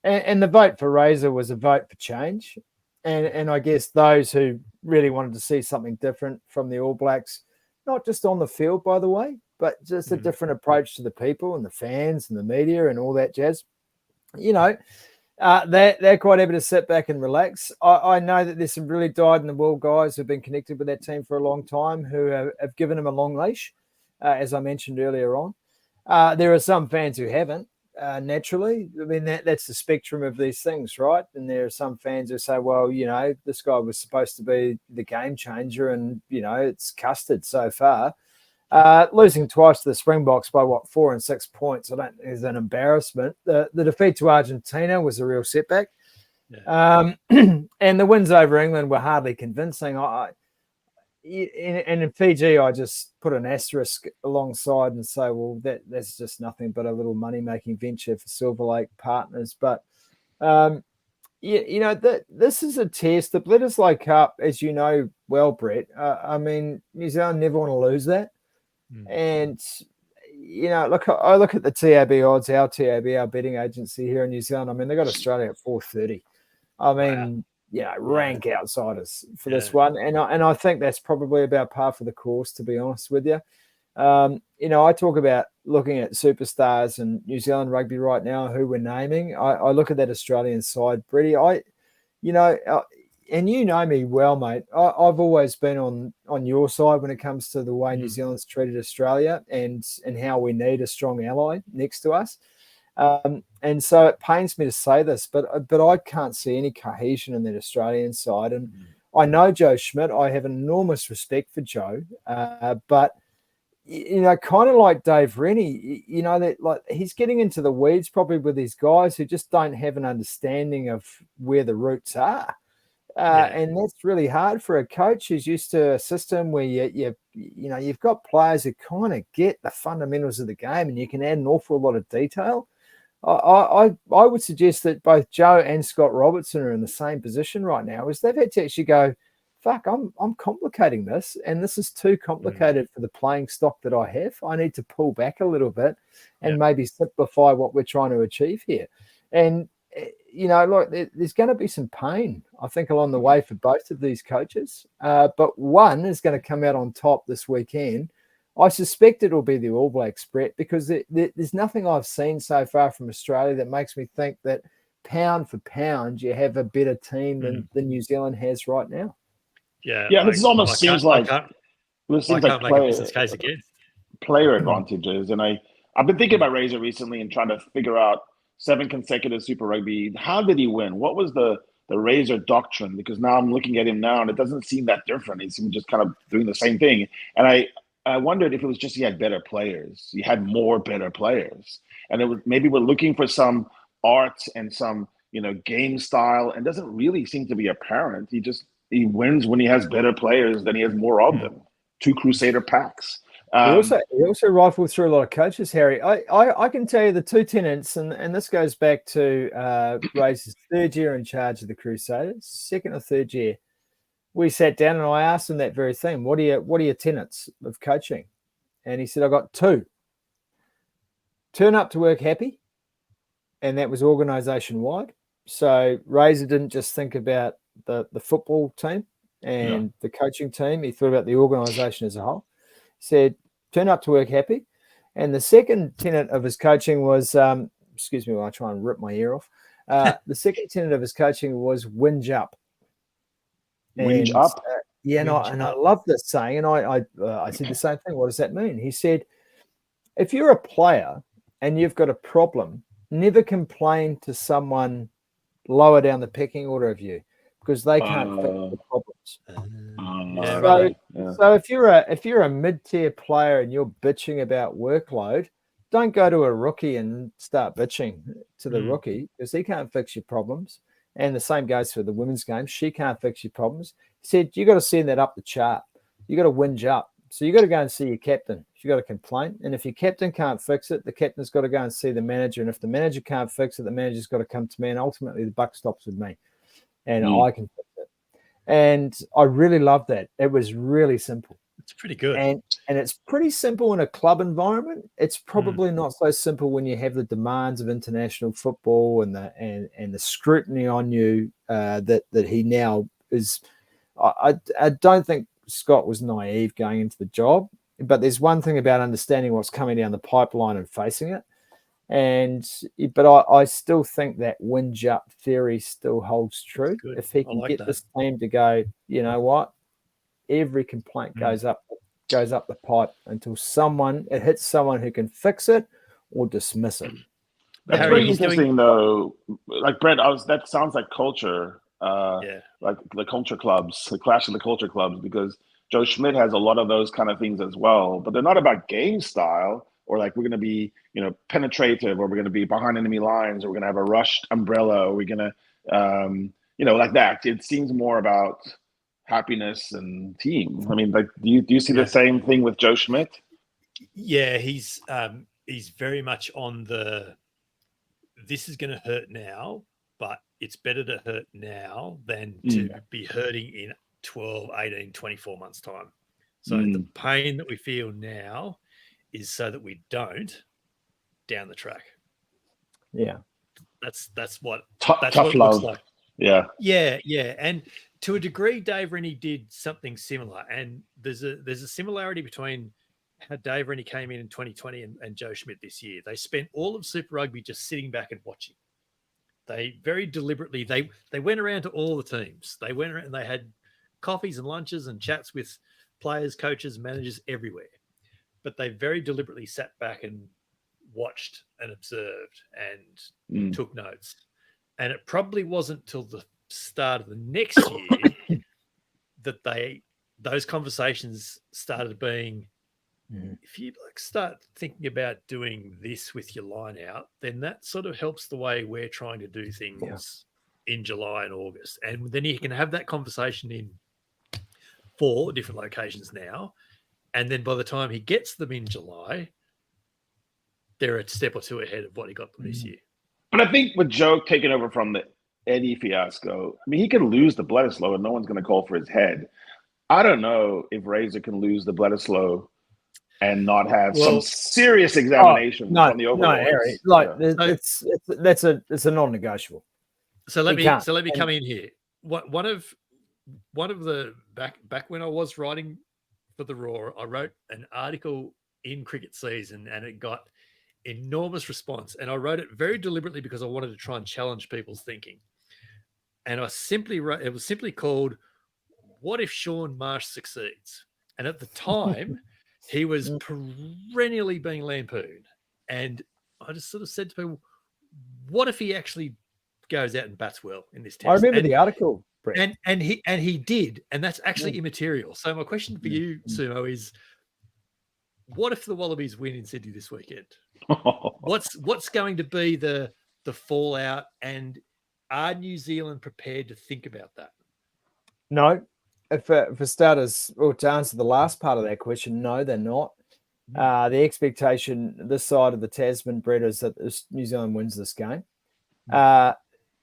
S3: And the vote for Razor was a vote for change. And I guess those who really wanted to see something different from the All Blacks, not just on the field, by the way, but just a different approach to the people and the fans and the media and all that jazz. They're quite able to sit back and relax. I know that there's some really dyed-in-the-wool guys who've been connected with that team for a long time who have given them a long leash, as I mentioned earlier on. There are some fans who haven't. Naturally, I mean that's the spectrum of these things, right? And there are some fans who say, well, this guy was supposed to be the game changer and it's custard so far. Losing twice to the Springboks by 4 and 6 points, I don't think is an embarrassment. The defeat to Argentina was a real setback. And the wins over England were hardly convincing. And in Fiji, I just put an asterisk alongside and say, well, that's just nothing but a little money-making venture for Silver Lake partners. But, this is a test. The Bledisloe Cup, as you know well, Brett, New Zealand never want to lose that. And, I look at the TAB odds, our TAB, our betting agency here in New Zealand. I mean, they got Australia at 430. I mean, rank outsiders for this one. And I think that's probably about par for the course, to be honest with you. I talk about looking at superstars and New Zealand rugby right now, who we're naming. I look at that Australian side, Brady. And you know me well, mate. I've always been on your side when it comes to the way New Zealand's treated Australia and how we need a strong ally next to us. And so it pains me to say this, but I can't see any cohesion in that Australian side. And I know Joe Schmidt. I have enormous respect for Joe, but kind of like Dave Rennie, that like he's getting into the weeds probably with these guys who just don't have an understanding of where the roots are. And that's really hard for a coach who's used to a system where you've got players who kind of get the fundamentals of the game, and you can add an awful lot of detail. I would suggest that both Joe and Scott Robertson are in the same position right now, is they've had to actually go, fuck, I'm complicating this, and this is too complicated for the playing stock that I have. I need to pull back a little bit and maybe simplify what we're trying to achieve here. And look, there's going to be some pain, I think, along the way for both of these coaches. But one is going to come out on top this weekend. I suspect it'll be the All Blacks, Brett, because there's nothing I've seen so far from Australia that makes me think that pound for pound you have a better team than New Zealand has right now.
S1: Yeah. This almost seems like player advantages, and I've been thinking about Razor recently and trying to figure out 7 consecutive Super Rugby. How did he win? What was the Razor doctrine? Because now I'm looking at him now, and it doesn't seem that different. He seemed just kind of doing the same thing, and I wondered if it was just he had better players. He had more better players, and it was maybe we're looking for some art and some game style, and doesn't really seem to be apparent. He wins when he has better players than he has more of them. 2 Crusader packs.
S3: He also rifled through a lot of coaches, Harry. I can tell you the 2 tenants, and this goes back to Razor's 3rd year in charge of the Crusaders, 2nd or 3rd year. We sat down and I asked him that very thing. What are your tenets of coaching? And he said, I got 2. Turn up to work happy, and that was organisation wide. So Razor didn't just think about the football team and the coaching team. He thought about the organisation as a whole. He said, turn up to work happy. And the second tenet of his coaching was, excuse me while I try and rip my ear off. The second tenet of his coaching was whinge up.
S1: Whinge up?
S3: And I love this saying. And I said the same thing. What does that mean? He said, if you're a player and you've got a problem, never complain to someone lower down the pecking order of you, because they can't fix the problems. So if you're a mid-tier player and you're bitching about workload, don't go to a rookie and start bitching to the rookie, because he can't fix your problems. And the same goes for the women's game. She can't fix your problems. He said, you got to send that up the chart. You got to whinge up. So you got to go and see your captain. You got a complaint. And if your captain can't fix it, the captain's got to go and see the manager. And if the manager can't fix it, the manager's got to come to me. And ultimately the buck stops with me. And I can fix it. And I really love that. It was really simple.
S2: It's pretty good.
S3: And it's pretty simple in a club environment. It's probably not so simple when you have the demands of international football and the scrutiny on you that he now is. I don't think Scott was naive going into the job, but there's one thing about understanding what's coming down the pipeline and facing it. But I still think that whinge up theory still holds true. If he can get this team to go, you know what, every complaint goes up the pipe until it hits someone who can fix it or dismiss it.
S1: That's very interesting, though. Like Brett, that sounds like culture. Like the culture clubs, the clash of the culture clubs, because Joe Schmidt has a lot of those kind of things as well. But they're not about game style, or like we're going to be, penetrative, or we're going to be behind enemy lines, or we're going to have a rushed umbrella, or we're going to, like that. It seems more about happiness and team. I mean, like, do you see the same thing with Joe Schmidt?
S2: Yeah, he's very much on this is going to hurt now, but it's better to hurt now than to be hurting in 12, 18, 24 months time. So the pain that we feel now is so that we don't down the track.
S3: Yeah.
S2: That's what
S1: tough
S2: it
S1: love.
S2: looks like.
S1: Yeah.
S2: Yeah. And to a degree, Dave Rennie did something similar. And there's a similarity between how Dave Rennie came in 2020 and Joe Schmidt this year. They spent all of Super Rugby just sitting back and watching. They very deliberately, they went around to all the teams. They went around and they had coffees and lunches and chats with players, coaches, managers everywhere. But they very deliberately sat back and watched and observed and took notes. And it probably wasn't till the start of the next year that those conversations started being, if you start thinking about doing this with your line out, then that sort of helps the way we're trying to do things in July and August. And then you can have that conversation in 4 different locations now. And then by the time he gets them in July, they're a step or 2 ahead of what he got them this year.
S1: But I think with Joe taking over from the Eddie fiasco, I mean, he can lose the Bledisloe and no one's going to call for his head. I don't know if Razor can lose the Bledisloe and not have some serious examination from the overlords.
S3: No, Harry, it's a non-negotiable.
S2: So let me come in here. One of the back when I was writing for the Raw, I wrote an article in Cricket Season and it got enormous response. And I wrote it very deliberately because I wanted to try and challenge people's thinking. And I simply wrote, it was simply called, "What if Sean Marsh succeeds?" And at the time, he was perennially being lampooned. And I just sort of said to people, what if he actually goes out and bats well in this test?
S3: I remember the article, Brett.
S2: And he did. And that's actually immaterial. So my question for you, Sumo, is what if the Wallabies win in Sydney this weekend? What's going to be the fallout, and are New Zealand prepared to think about that?
S3: No. For starters, or to answer the last part of that question, no, they're not. The expectation this side of the Tasman, Brett, is that New Zealand wins this game.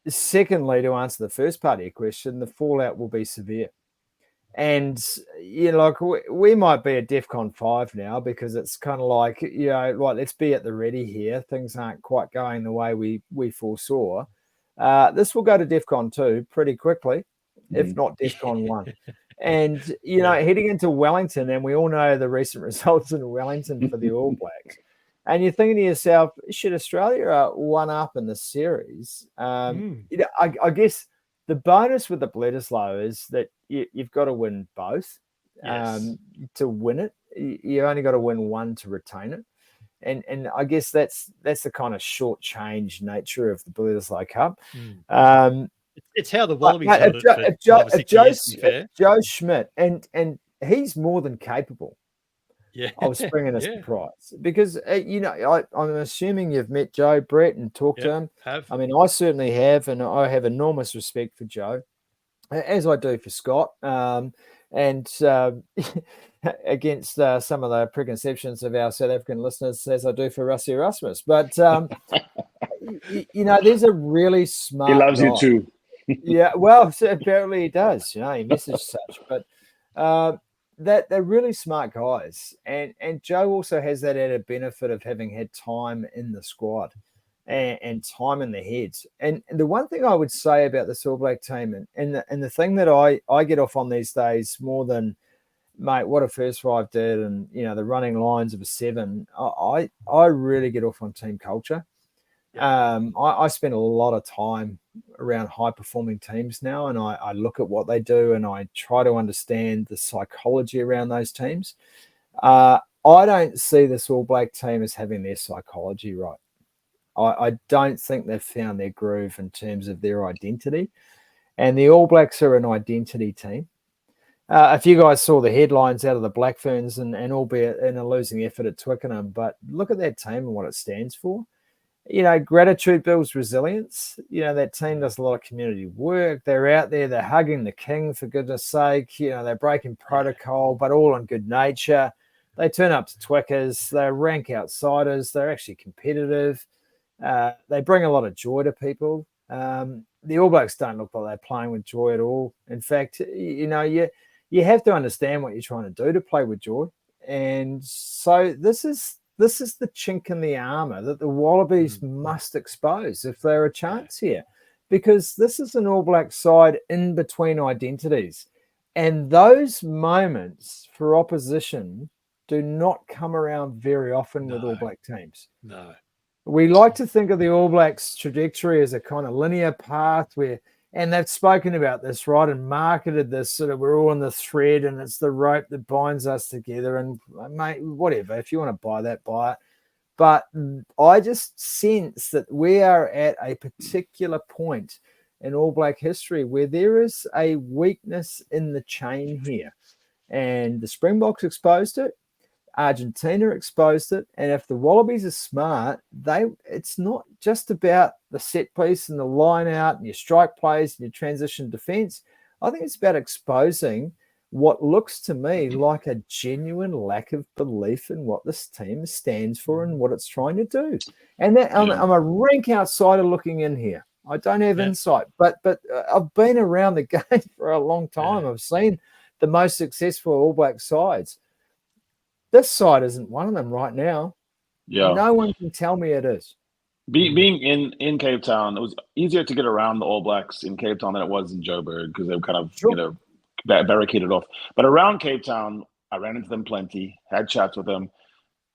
S3: Secondly, to answer the first part of your question, the fallout will be severe. And, we might be at DEFCON 5 now because it's kind of like, let's be at the ready here. Things aren't quite going the way we foresaw. This will go to DEFCON 2 pretty quickly, if not DEFCON 1. And, heading into Wellington, and we all know the recent results in Wellington for the All Blacks. And you're thinking to yourself, should Australia one up in the series? I guess the bonus with the Bledisloe is that you've got to win both to win it. You only got to win one to retain it. And I guess that's the kind of short-change nature of the Bledisloe Cup.
S2: It's how the Wallabies if
S3: Joe Schmidt, and he's more than capable of springing a surprise. Because, I'm assuming you've met Joe, Brett, and talked to him. I mean, I certainly have, and I have enormous respect for Joe, as I do for Scott. And against some of the preconceptions of our South African listeners, as I do for Rassie Erasmus. But, there's a really smart
S1: He loves
S3: guy.
S1: you too.
S3: Yeah, well, apparently he does. He messaged such. But they're really smart guys. And Joe also has that added benefit of having had time in the squad and time in the heads. And the one thing I would say about this All Black team, and the thing that I get off on these days more than, mate, what a first five did, and the running lines of a 7, I really get off on team culture. I spend a lot of time around high performing teams now, and I look at what they do and I try to understand the psychology around those teams. I don't see this All Black team as having their psychology right. I don't think they've found their groove in terms of their identity, and the All Blacks are an identity team. If you guys saw the headlines out of the Black Ferns, and albeit in a losing effort at Twickenham, but look at that team and what it stands for. Gratitude builds resilience. That team does a lot of community work. They're out there, they're hugging the king, for goodness sake. They're breaking protocol, but all on good nature. They turn up to Twickers. They rank outsiders. They're actually competitive. They bring a lot of joy to people. The All Blacks don't look like they're playing with joy at all. In fact, you have to understand what you're trying to do to play with joy. And so this is the chink in the armor that the Wallabies must expose if they're a chance here. because this is an All Black side in between identities. And those moments for opposition do not come around very often with All Black teams.
S2: No.
S3: We like to think of the All Blacks trajectory as a kind of linear path where, and they've spoken about this, right, and marketed this sort of, we're all on the thread and it's the rope that binds us together. And mate, whatever, if you want to buy that, buy it. But I just sense that we are at a particular point in All Black history where there is a weakness in the chain here. And the Springboks exposed it. Argentina exposed it, and if the Wallabies are smart, it's not just about the set piece and the line out and your strike plays and your transition defense. I think it's about exposing what looks to me like a genuine lack of belief in what this team stands for and what it's trying to do. And that I'm a rank outsider looking in here. I don't have insight, but I've been around the game for a long time. I've seen the most successful All Black sides. This side isn't one of them right now.
S1: Yeah.
S3: No one can tell me it is.
S1: Being in Cape Town, it was easier to get around the All Blacks in Cape Town than it was in Joburg because they were kind of, barricaded off. But around Cape Town, I ran into them plenty, had chats with them.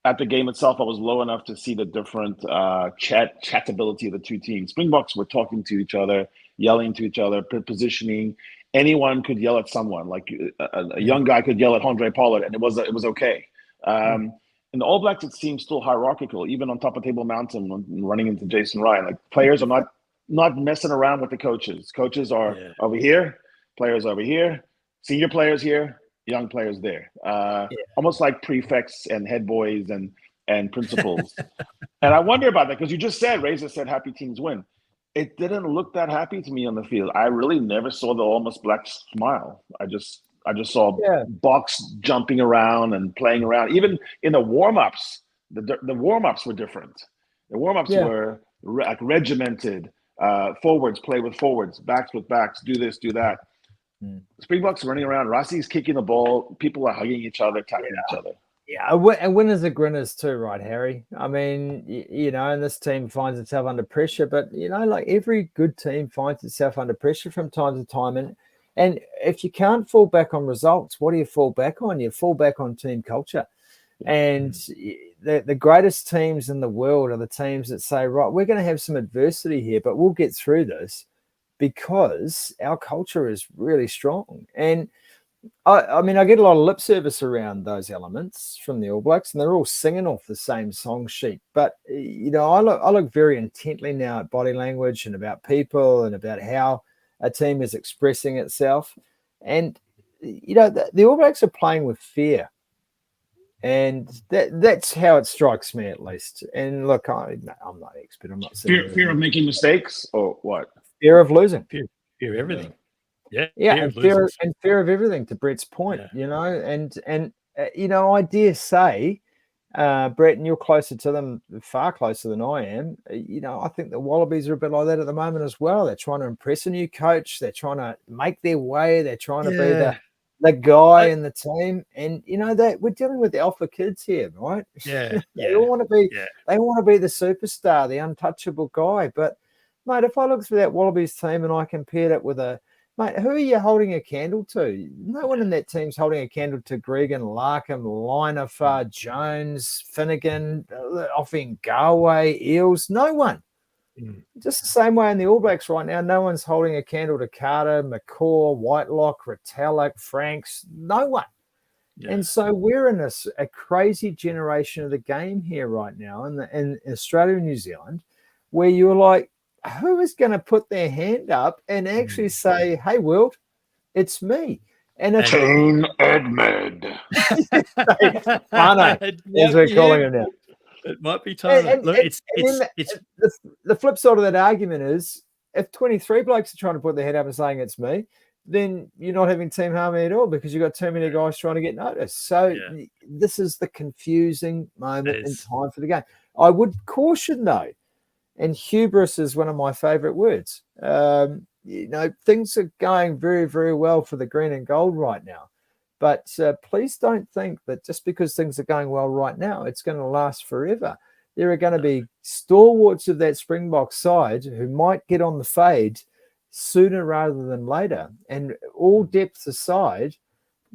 S1: At the game itself, I was low enough to see the different chatability of the two teams. Springboks were talking to each other, yelling to each other, positioning. Anyone could yell at someone. Like a young guy could yell at Andre Pollard, and it was okay. In the All Blacks, it seems still hierarchical, even on top of Table Mountain when running into Jason Ryan. Like players are not messing around with the coaches. Coaches are over here, players over here, senior players here, young players there. Almost like prefects and head boys and principals. And I wonder about that because you just said, Razor said happy teams win. It didn't look that happy to me on the field. I really never saw the Almost Black smile. I just saw Box jumping around and playing around. Even in the warm-ups, the warm-ups were different. The warm-ups were like regimented. Forwards play with forwards, backs with backs, do this, do that. Springboks running around. Rassie's kicking the ball. People are hugging each other, tapping each other.
S3: Yeah, and winners are grinners too, right, Harry? I mean, and this team finds itself under pressure, but, like every good team finds itself under pressure from time to time. And if you can't fall back on results, what do you fall back on? You fall back on team culture. And the greatest teams in the world are the teams that say, right, we're going to have some adversity here, but we'll get through this because our culture is really strong. And I mean, I get a lot of lip service around those elements from the All Blacks, and they're all singing off the same song sheet. But, I look very intently now at body language and about people and about how a team is expressing itself. And, the All Blacks are playing with fear. And that's how it strikes me, at least. And look, I'm not an expert. I'm not
S1: fear of making mistakes or what?
S3: Fear of losing.
S2: Fear of everything. Yeah,
S3: and fear of everything. To Brett's point, and I dare say, Brett, and you're closer to them, far closer than I am. I think the Wallabies are a bit like that at the moment as well. They're trying to impress a new coach. They're trying to make their way. They're trying to be the guy in the team, and that we're dealing with alpha kids here, right? They all want to be. They want to be the superstar, the untouchable guy. But mate, if I look through that Wallabies team and I compared it with mate, who are you holding a candle to? No one in that team's holding a candle to Gregan, Larkham, Linefer, Jones, Finnegan, offing Galway, Eels. No one. Just the same way in the All Blacks right now, no one's holding a candle to Carter, McCaw, Whitelock, Retallick, Franks. No one. And so we're in a crazy generation of the game here right now in Australia and New Zealand, where you're like, who is going to put their hand up and actually say, hey, world, it's me? And
S1: Tone Edmed.
S3: Tano, as we're calling him now.
S2: It might be Tano. Look, it's
S3: the flip side of that argument is if 23 blokes are trying to put their head up and saying it's me, then you're not having team harmony at all because you've got too many guys trying to get noticed. So this is the confusing moment in time for the game. I would caution, though, and hubris is one of my favorite words. Things are going very, very well for the green and gold right now. But please don't think that just because things are going well right now, it's going to last forever. there are going to be stalwarts of that Springboks side who might get on the fade sooner rather than later. And all depth aside,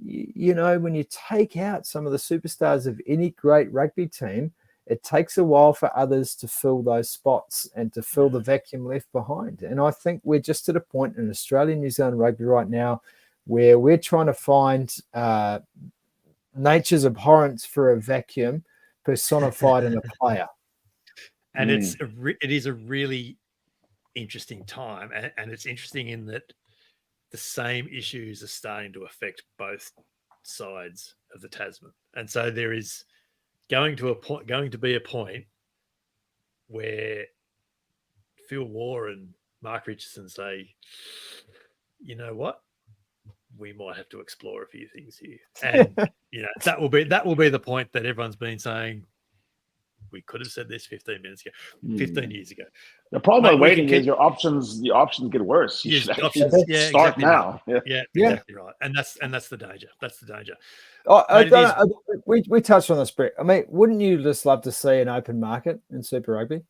S3: you know, when you take out some of the superstars of any great rugby team, it takes a while for others to fill those spots and to fill the vacuum left behind. And I think we're just at a point in Australia, New Zealand rugby right now where we're trying to find nature's abhorrence for a vacuum personified in a player.
S2: And it is a really interesting time. And it's interesting in that the same issues are starting to affect both sides of the Tasman. And so there is going to be a point where Phil Waugh and Mark Richardson say, you know what, we might have to explore a few things here. And you know, that will be the point that everyone's been saying, we could have said this 15 minutes ago, 15 years ago.
S1: The problem with waiting is the options get worse. You should
S2: options,
S1: start
S2: exactly
S1: now.
S2: Right. Yeah, exactly right. And that's the danger. That's the danger.
S3: We touched on this, Brett. I mean, wouldn't you just love to see an open market in Super Rugby?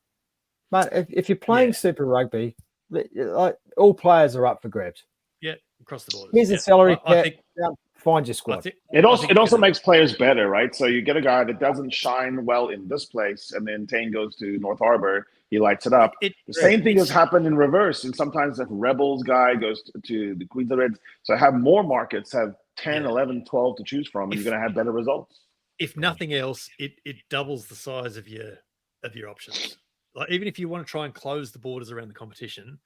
S3: But if you're playing Super Rugby, like all players are up for grabs.
S2: Yeah, across the board.
S3: Here's a salary cap. Find your squad.
S1: It also makes players better, right? So you get a guy that doesn't shine well in this place, and then Tane goes to North Harbour, he lights it up. The same thing has happened in reverse. And sometimes if Rebels guy goes to the Queens of Reds, so have more markets, have 10, 11, 12 to choose from, and you're going to have better results.
S2: If nothing else, it doubles the size of your options. Like even if you want to try and close the borders around the competition,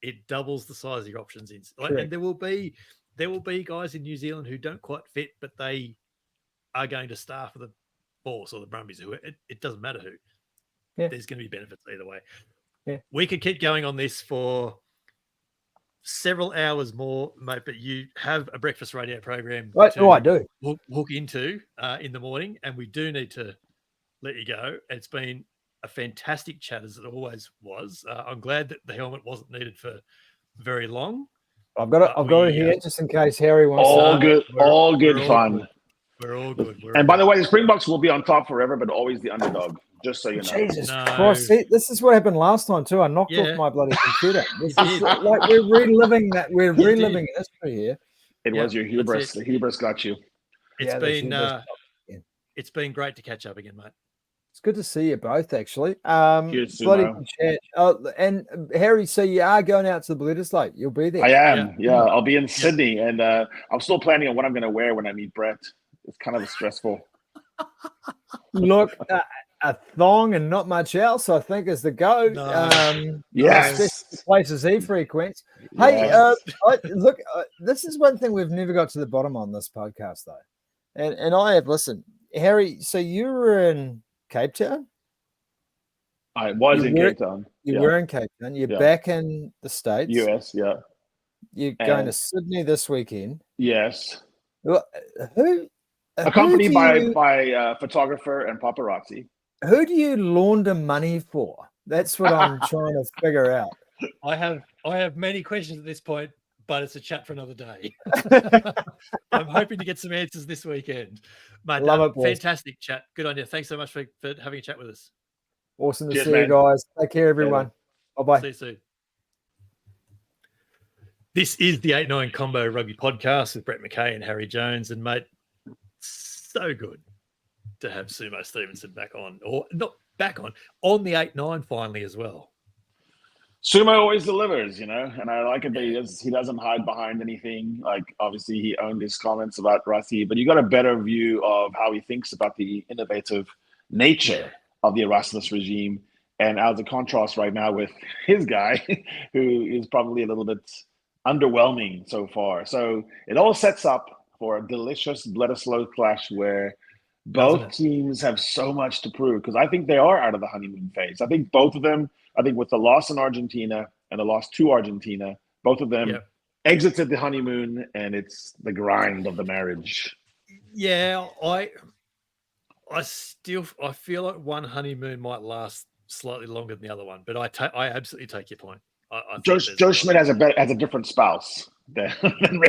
S2: it doubles the size of your options. And there will be guys in New Zealand who don't quite fit, but they are going to star for the Force or the Brumbies. It doesn't matter who. Yeah. There's going to be benefits either way.
S3: Yeah.
S2: We could keep going on this for several hours more, mate, but you have a breakfast radio program
S3: I do.
S2: Hook into in the morning, and we do need to let you go. It's been a fantastic chat, as it always was. I'm glad that the helmet wasn't needed for very long.
S3: I've got it here just in case Harry wants
S1: all good fun.
S2: We're all good.
S1: And by the way, the Springboks will be on top forever, but always the underdog. Just so you know.
S3: Jesus Christ! See, this is what happened last time too. I knocked off my bloody computer. This is like we're reliving that. We're reliving history here.
S1: It was your hubris. The hubris got you.
S2: It's been great to catch up again, mate.
S3: It's good to see you both, actually.
S1: Cheers,
S3: chat. And Harry, so you are going out to the Bledisloe. You'll be there.
S1: I am. Yeah, I'll be in Sydney, and I'm still planning on what I'm going to wear when I meet Brett. It's kind of stressful.
S3: Look, a thong and not much else, I think, is the go.
S1: Yes.
S3: Places he frequents. Hey, look, this is one thing we've never got to the bottom on this podcast, though. And I have listened. Harry, so you were in Cape Town?
S1: I was in Cape Town.
S3: You were in Cape Town. You're back in the States.
S1: US, yeah.
S3: You're going to Sydney this weekend.
S1: Yes.
S3: Who?
S1: Accompanied by a photographer and paparazzi.
S3: Who do you launder money for? That's what I'm trying to figure out.
S2: I have many questions at this point, but it's a chat for another day. I'm hoping to get some answers this weekend. Mate,
S3: love it, boys.
S2: Fantastic chat. Good on you. Thanks so much for having a chat with us.
S3: Awesome to see you guys. Take care, everyone. Bye-bye.
S2: See you soon. This is the 8-9 Combo Rugby Podcast with Brett McKay and Harry Jones. And, mate, so good to have Sumo Steveson back on, or not back on the 8-9 finally as well.
S1: Sumo always delivers, and I like it that he doesn't hide behind anything. Like, obviously, he owned his comments about Rassie, but you got a better view of how he thinks about the innovative nature of the Erasmus regime. And as a contrast right now with his guy, who is probably a little bit underwhelming so far. So it all sets up for a delicious Bledisloe clash where both teams have so much to prove, because I think they are out of the honeymoon phase. I think both of them, with the loss in Argentina and the loss to Argentina, both of them exited the honeymoon, and it's the grind of the marriage.
S2: Yeah, I feel like one honeymoon might last slightly longer than the other one, but I absolutely take your point.
S1: Joe Schmidt has a different spouse than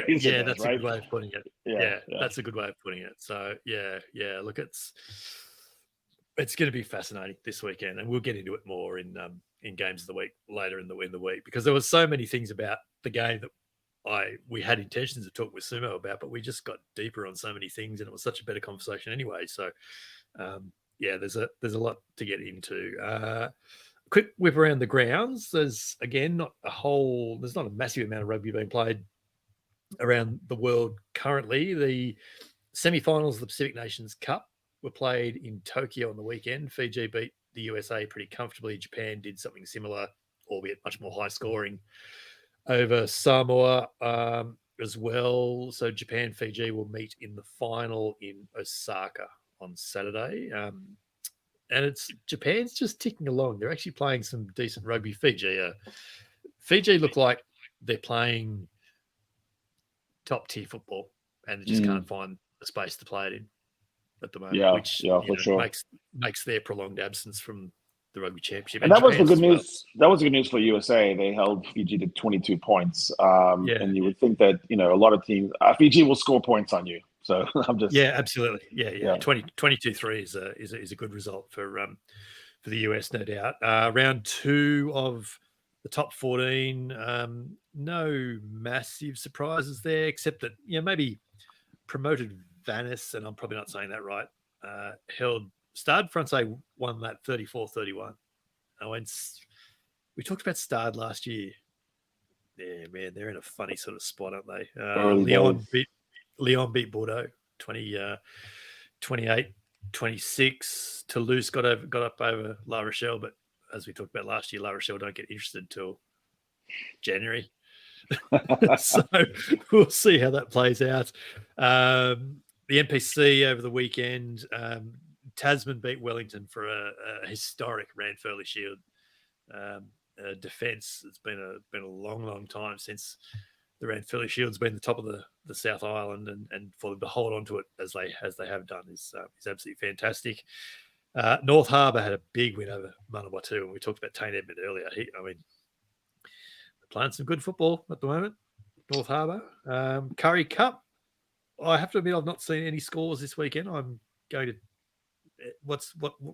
S1: Razor.
S2: Yeah, that's
S1: right?
S2: a good way of putting it. Yeah, that's a good way of putting it. So yeah. Look, it's It's going to be fascinating this weekend, and we'll get into it more in games of the week later in the week, because there was so many things about the game that we had intentions to talk with Sumo about, but we just got deeper on so many things, and it was such a better conversation anyway. So, there's a lot to get into. Quick whip around the grounds. There's again there's not a massive amount of rugby being played around the world currently. The semi-finals of the Pacific Nations Cup were played in Tokyo on the weekend. Fiji beat the USA pretty comfortably. Japan did something similar, albeit much more high scoring, over Samoa as well. So Japan, Fiji will meet in the final in Osaka on Saturday. And Japan's just ticking along. They're actually playing some decent rugby. Fiji look like they're playing top tier football, and they just can't find the space to play it in at the moment, which
S1: for sure
S2: makes their prolonged absence from the rugby championship.
S1: And that was the good news. That was the good news for USA. They held Fiji to 22 points. And you would think that, a lot of teams, Fiji will score points on you. So I'm just
S2: absolutely. Yeah. 22-3 is a good result for the US, no doubt. Round 2 of the top 14, no massive surprises there, except that maybe promoted Venice, and I'm probably not saying that right, held Stade Francais won that 34-31. We talked about Stade last year. Yeah, man, they're in a funny sort of spot, aren't they? Lyon beat Bordeaux 28-26. Toulouse got up over La Rochelle, but as we talked about last year, La Rochelle don't get interested till January. So we'll see how that plays out. The NPC over the weekend, Tasman beat Wellington for a historic Ranfurly Shield defence. It's been a long time since the Ranfurly Shield's been the top of the South Island, and for them to hold on to it as they have done is absolutely fantastic. North Harbour had a big win over Manawatu, and we talked about Tane Edmund earlier. They're playing some good football at the moment. North Harbour. Curry Cup. I have to admit, I've not seen any scores this weekend. I'm going to. What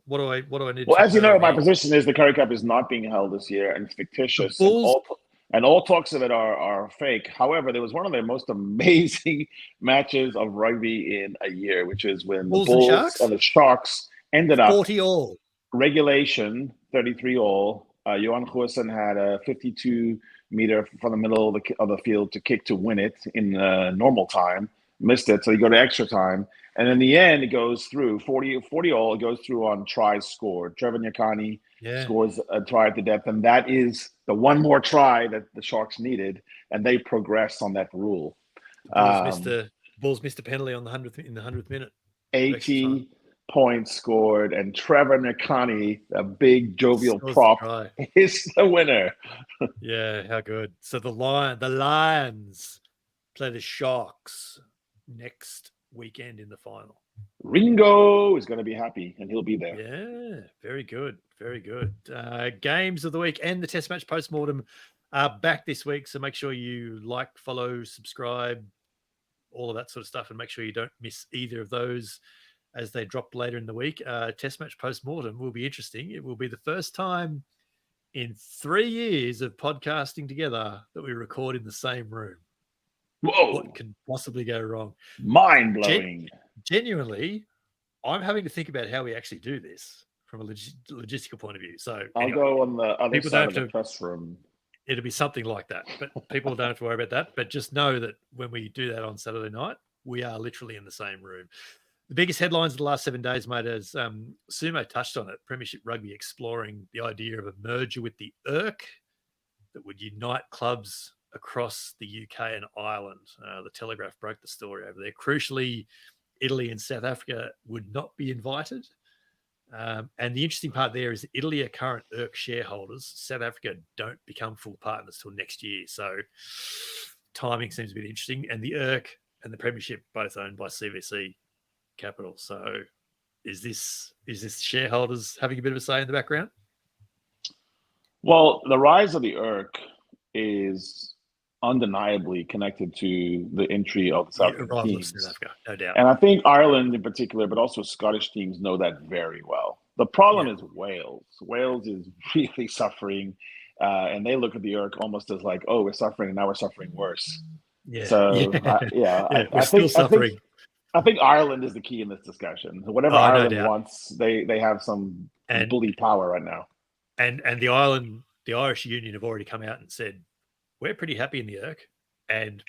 S2: do I need?
S1: Well, as you know, my position is the Curry Cup is not being held this year and fictitious, and all talks of it are fake. However, there was one of the most amazing matches of rugby in a year, which is when the Bulls and the Sharks ended up
S2: 40 all
S1: regulation, 33 all. Johan Goosen had a 52-meter from the middle of the field to kick to win it in normal time. Missed it, so you go to extra time. And in the end, it goes through 40 all. It goes through on tries scored. Trevor Nyakani scores a try at the depth, and that is the one more try that the Sharks needed, and they progressed on that rule.
S2: Bulls missed a penalty on in the 100th minute.
S1: 80 points scored, and Trevor Nyakani, a big jovial prop, is the winner.
S2: Yeah, how good. So the Lions play the Sharks next weekend in the final.
S1: Ringo is going to be happy, and he'll be there.
S2: Yeah, very good. Very good. Games of the week and the test match postmortem are back this week, so make sure you like, follow, subscribe, all of that sort of stuff, and make sure you don't miss either of those as they drop later in the week. Test match postmortem will be interesting. It will be the first time in 3 years of podcasting together that we record in the same room.
S1: Whoa!
S2: What can possibly go wrong?
S1: Mind-blowing.
S2: Genuinely, I'm having to think about how we actually do this from a logistical point of view. So
S1: I'll go on the other side of the press room.
S2: It'll be something like that, but people don't have to worry about that. But just know that when we do that on Saturday night, we are literally in the same room. The biggest headlines of the last 7 days, mate, as Sumo touched on it, Premiership Rugby exploring the idea of a merger with the ERC that would unite clubs across the UK and Ireland. The Telegraph broke the story over there. Crucially, Italy and South Africa would not be invited. And the interesting part there is Italy are current ERC shareholders. South Africa don't become full partners till next year. So timing seems a bit interesting. And the ERC and the Premiership both owned by CVC Capital. So is this shareholders having a bit of a say in the background?
S1: Well, the rise of the ERC is undeniably connected to the entry of the South African teams.
S2: South Africa, no doubt.
S1: And I think Ireland in particular, but also Scottish teams know that very well. The problem is Wales. Wales is really suffering, and they look at the Irk almost as like, oh, we're suffering, and now we're suffering worse.
S2: Yeah.
S1: So,
S2: We're still suffering.
S1: I think Ireland is the key in this discussion. Whatever
S2: No
S1: Ireland
S2: doubt.
S1: wants, they have some bully power right now.
S2: And the Irish Union have already come out and said, we're pretty happy in the Irk, and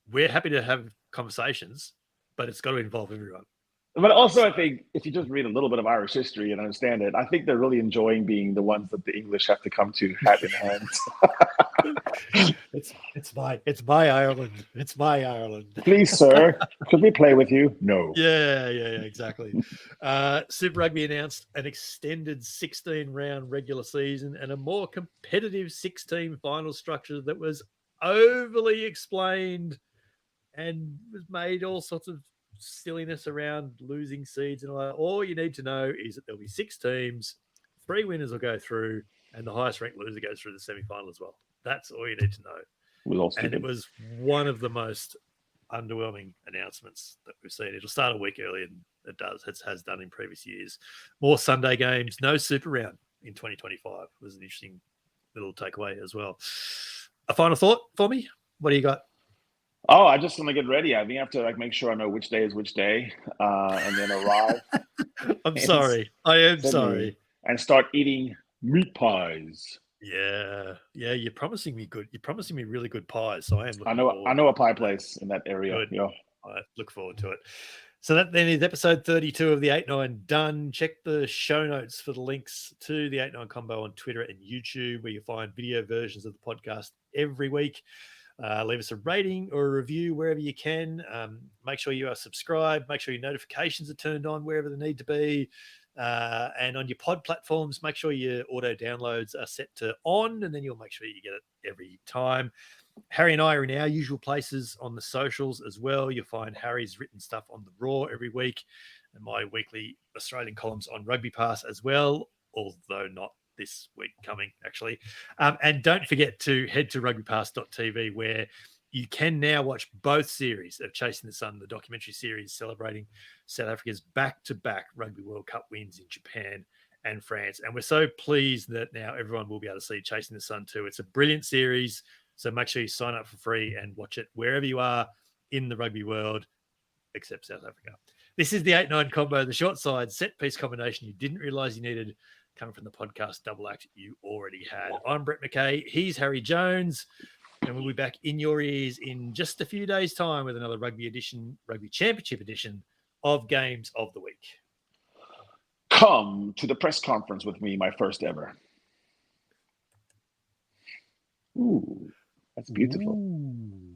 S2: we're happy to have conversations, but it's got to involve everyone.
S1: But also, I think if you just read a little bit of Irish history and understand it, I think they're really enjoying being the ones that the English have to come to hat in hand.
S2: It's my Ireland. It's my Ireland.
S1: Please, sir, could we play with you? No.
S2: Yeah, exactly. Super Rugby announced an extended 16-round regular season and a more competitive 16 final structure that was overly explained and was made all sorts of silliness around losing seeds and all that. All you need to know is that there'll be 6 teams, 3 winners will go through, and the highest ranked loser goes through the semi-final as well. That's all you need to know. And it was one of the most underwhelming announcements that we've seen. It'll start a week earlier than it has done in previous years. More Sunday games, no super round in 2025 was an interesting little takeaway as well. A final thought for me? What do you got?
S1: Oh, I just want to get ready. I think I have to make sure I know which day is which day, and then arrive.
S2: I'm sorry. I am sorry.
S1: And start eating meat pies.
S2: Yeah. You're promising me good. You're promising me really good pies. So I am.
S1: I know a pie place in that area.
S2: Good.
S1: Yeah.
S2: I look forward to it. So that then is episode 32 of the 8-9 done. Check the show notes for the links to the 8-9 combo on Twitter and YouTube, where you find video versions of the podcast every week. Leave us a rating or a review wherever you can. Make sure you are subscribed. Make sure your notifications are turned on wherever they need to be. And on your pod platforms, make sure your auto downloads are set to on, and then you'll make sure you get it every time. Harry and I are in our usual places on the socials as well. You'll find Harry's written stuff on the Raw every week, and my weekly Australian columns on RugbyPass as well, although not this week coming, actually. And don't forget to head to rugbypass.tv, where you can now watch both series of Chasing the Sun, the documentary series celebrating South Africa's back-to-back Rugby World Cup wins in Japan and France. And we're so pleased that now everyone will be able to see Chasing the Sun too. It's a brilliant series, so make sure you sign up for free and watch it wherever you are in the rugby world, except South Africa. This is the 8-9 combo, the short side set piece combination you didn't realize you needed, coming from the podcast double act you already had. I'm Brett McKay. He's Harry Jones. And we'll be back in your ears in just a few days' time with another Rugby Championship edition of Games of the Week.
S1: Come to the press conference with me, my first ever. Ooh, that's beautiful.
S2: Ooh.